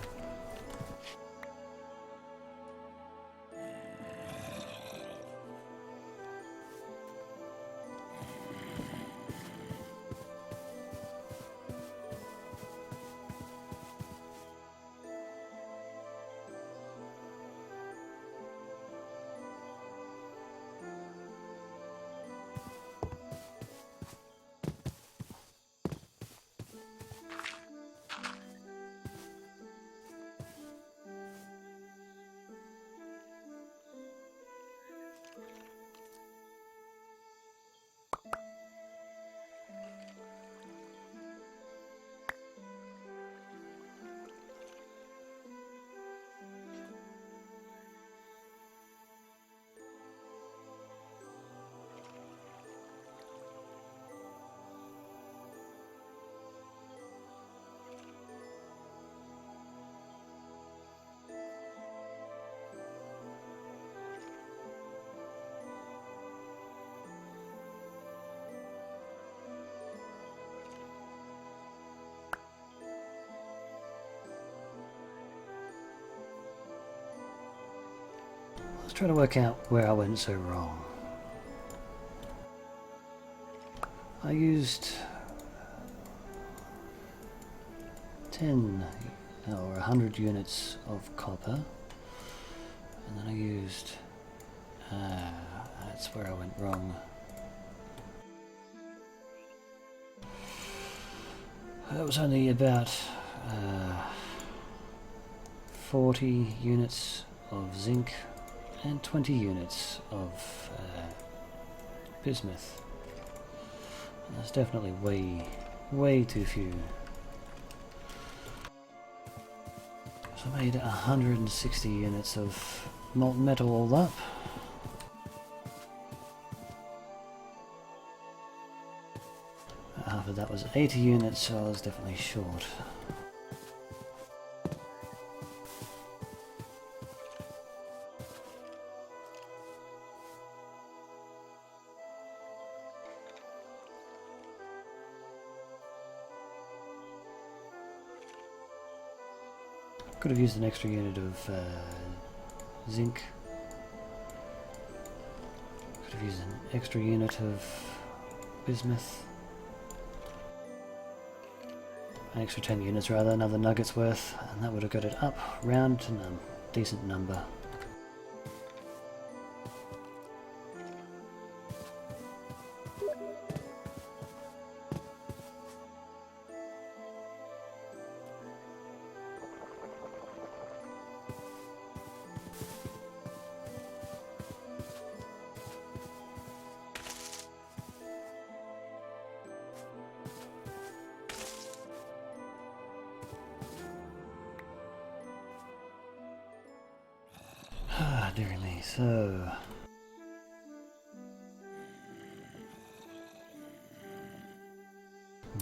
Let's try to work out where I went so wrong. I used 10 or 100 units of copper, and then I used... that's where I went wrong. That was only about 40 units of zinc and 20 units of bismuth. That's definitely way too few. So I made 160 units of molten metal all up. Half of that was 80 units, so I was definitely short. Could have used an extra unit of zinc. Could have used an extra unit of bismuth. An extra 10 units rather, another nugget's worth, and that would have got it up round to a decent number. Ah, dearie me, so...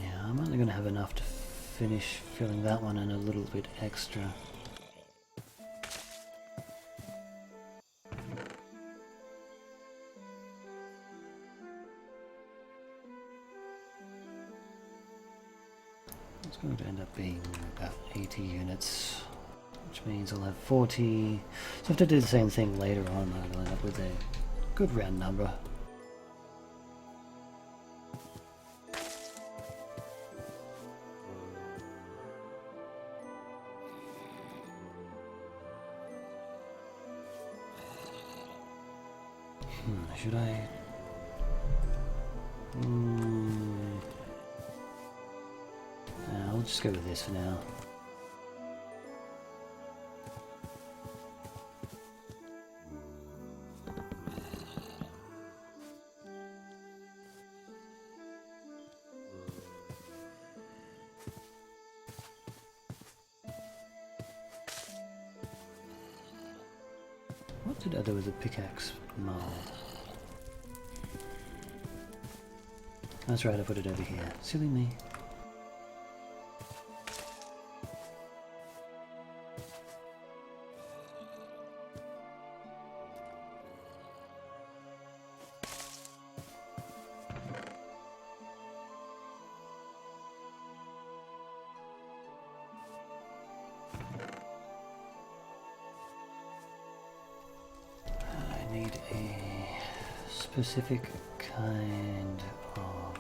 yeah, I'm only going to have enough to finish filling that one and a little bit extra. It's going to end up being about 80 units. Which means I'll have 40, so if I do the same thing later on, I'll end up with a good round number. Should I? I'll just go with this for now. What did I do with the pickaxe mold? That's right, I put it over here. Silly me. specific kind of...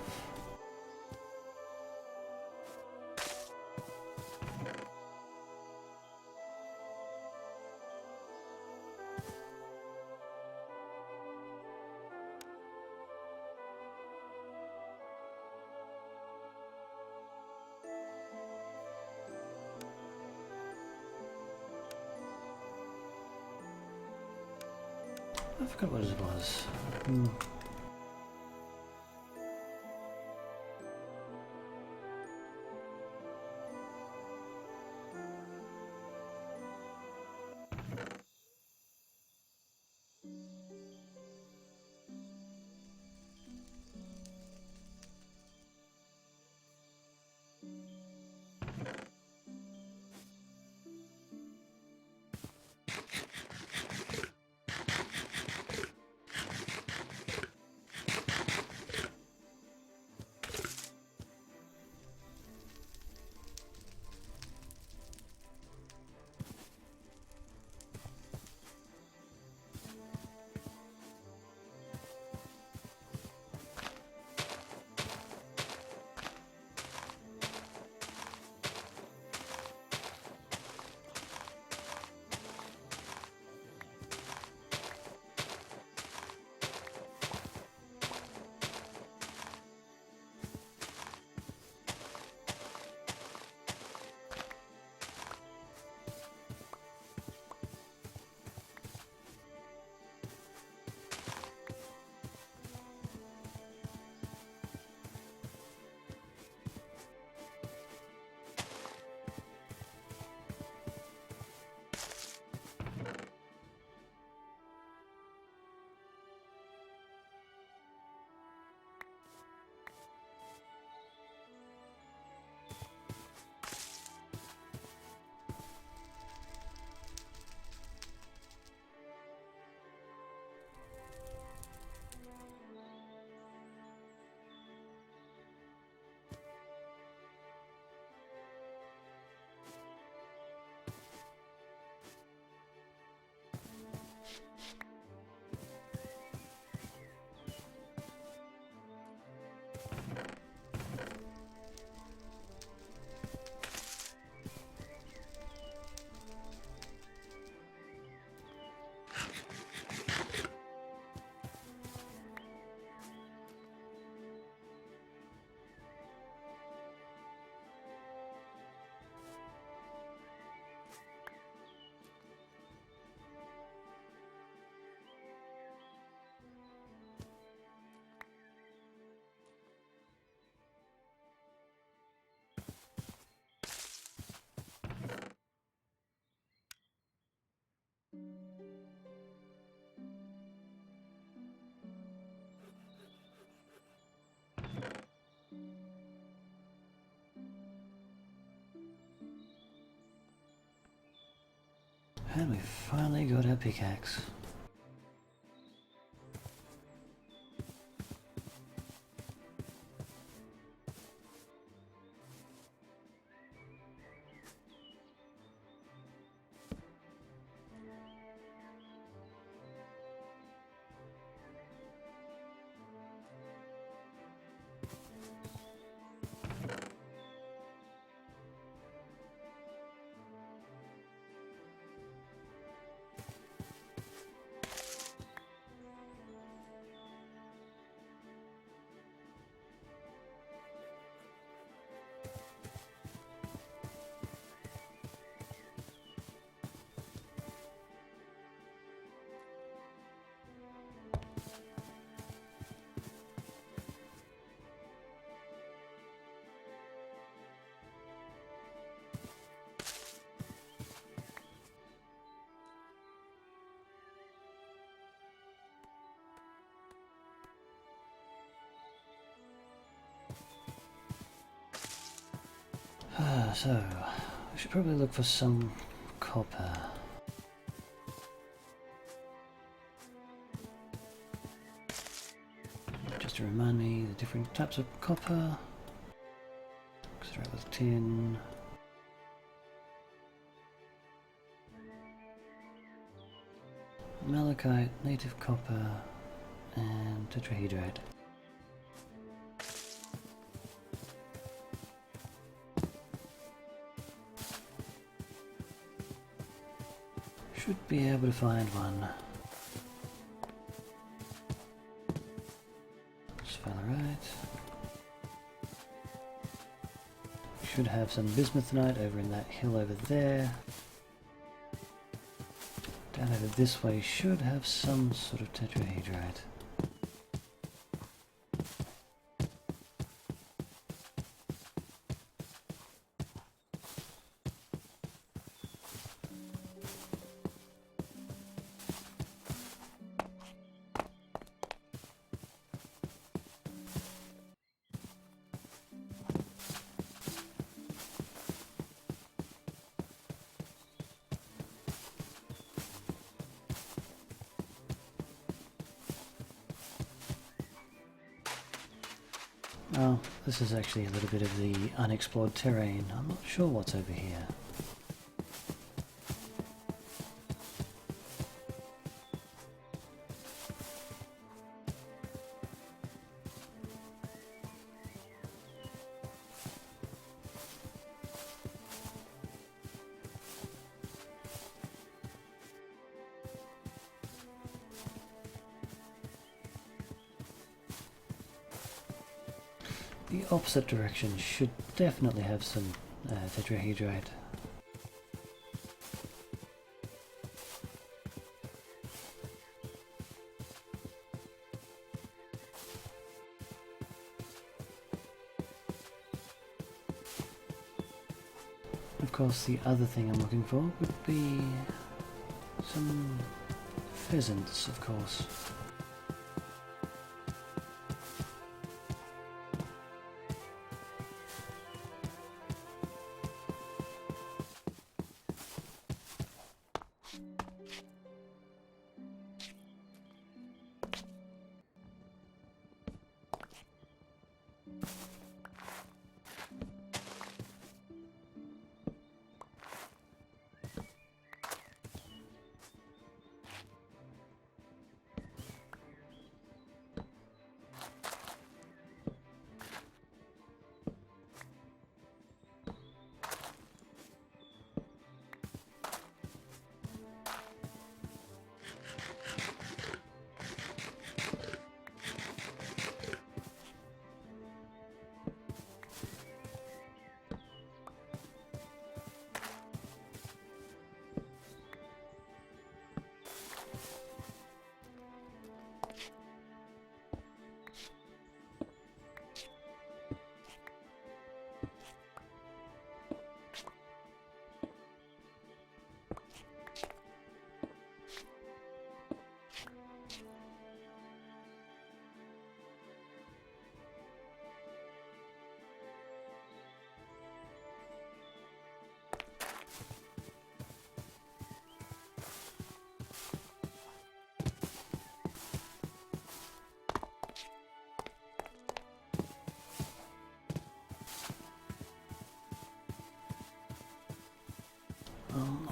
I forgot what it was. And we finally got our pickaxe. So, we should probably look for some copper. Just to remind me the different types of copper. Start with tin. Malachite, native copper, and some tetrahedrite. Should be able to find one. Sphalerite. Should have some bismuthinite over in that hill over there. Down over this way should have some sort of tetrahedrite. Oh, this is actually a little bit of the unexplored terrain. I'm not sure what's over here. The opposite direction should definitely have some tetrahedrite. Of course, the other thing I'm looking for would be some pheasants, of course.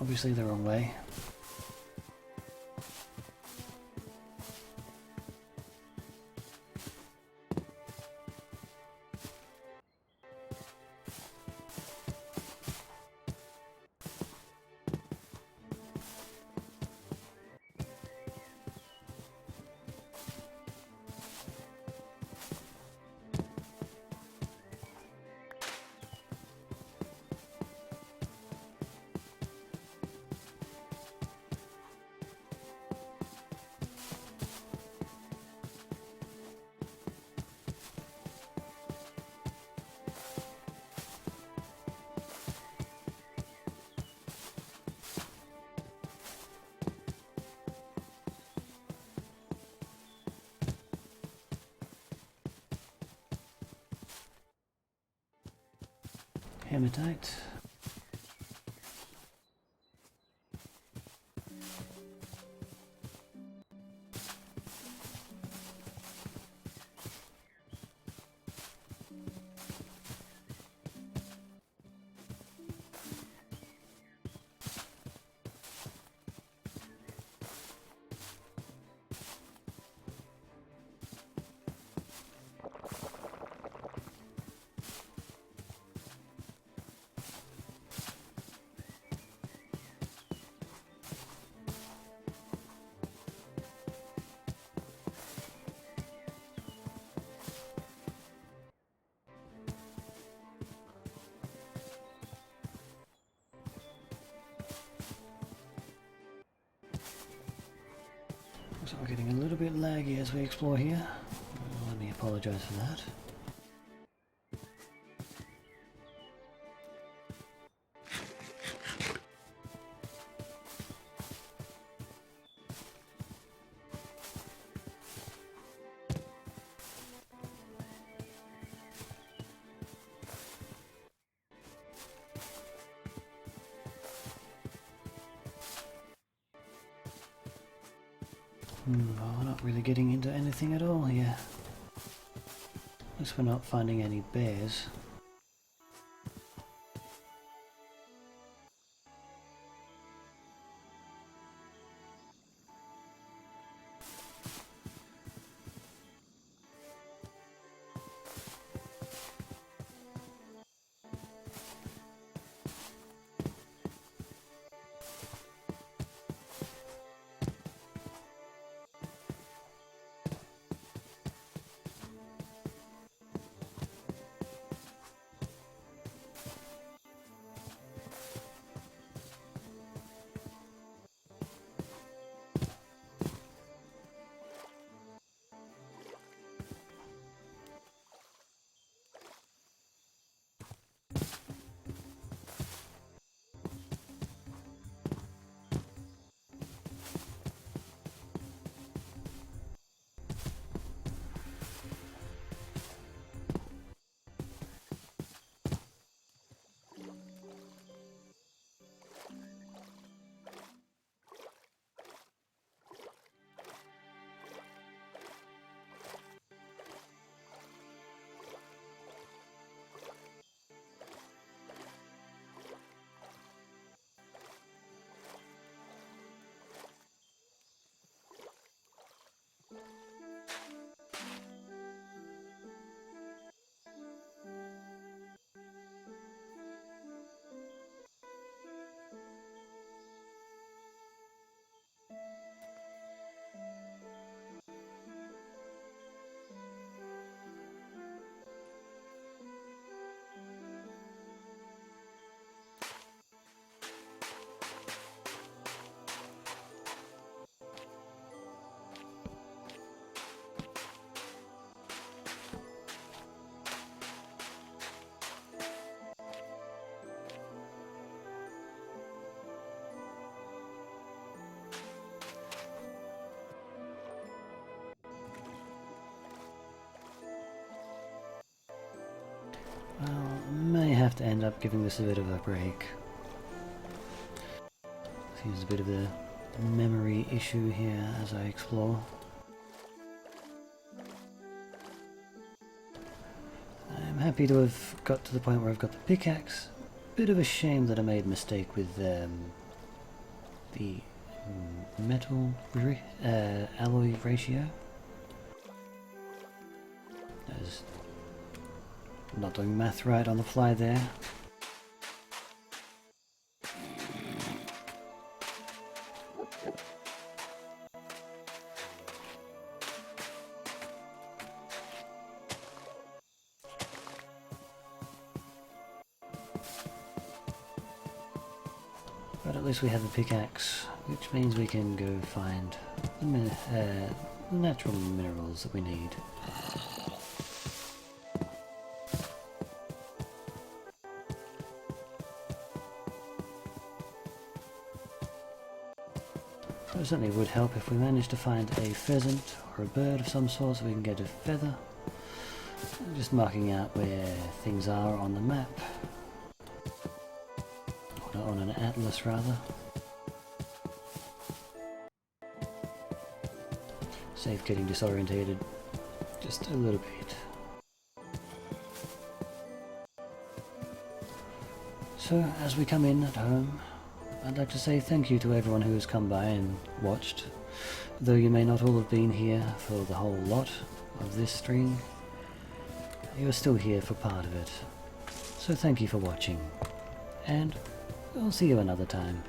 Obviously the wrong way. Hematite. So we're getting a little bit laggy as we explore here. Let me apologise for that. Well, we're not really getting into anything at all here. At least we're not finding any bears. Well, I may have to end up giving this a bit of a break. Seems a bit of a memory issue here as I explore. I'm happy to have got to the point where I've got the pickaxe. Bit of a shame that I made a mistake with the metal alloy ratio. I was not doing math right on the fly there. But at least we have the pickaxe, which means we can go find the natural minerals that we need. It certainly would help if we managed to find a pheasant or a bird of some sort so we can get a feather. Just marking out where things are on the map. On an atlas rather. Save getting disorientated just a little bit. So as we come in at home, I'd like to say thank you to everyone who has come by and watched. Though you may not all have been here for the whole lot of this stream, you are still here for part of it. So thank you for watching, and I'll see you another time.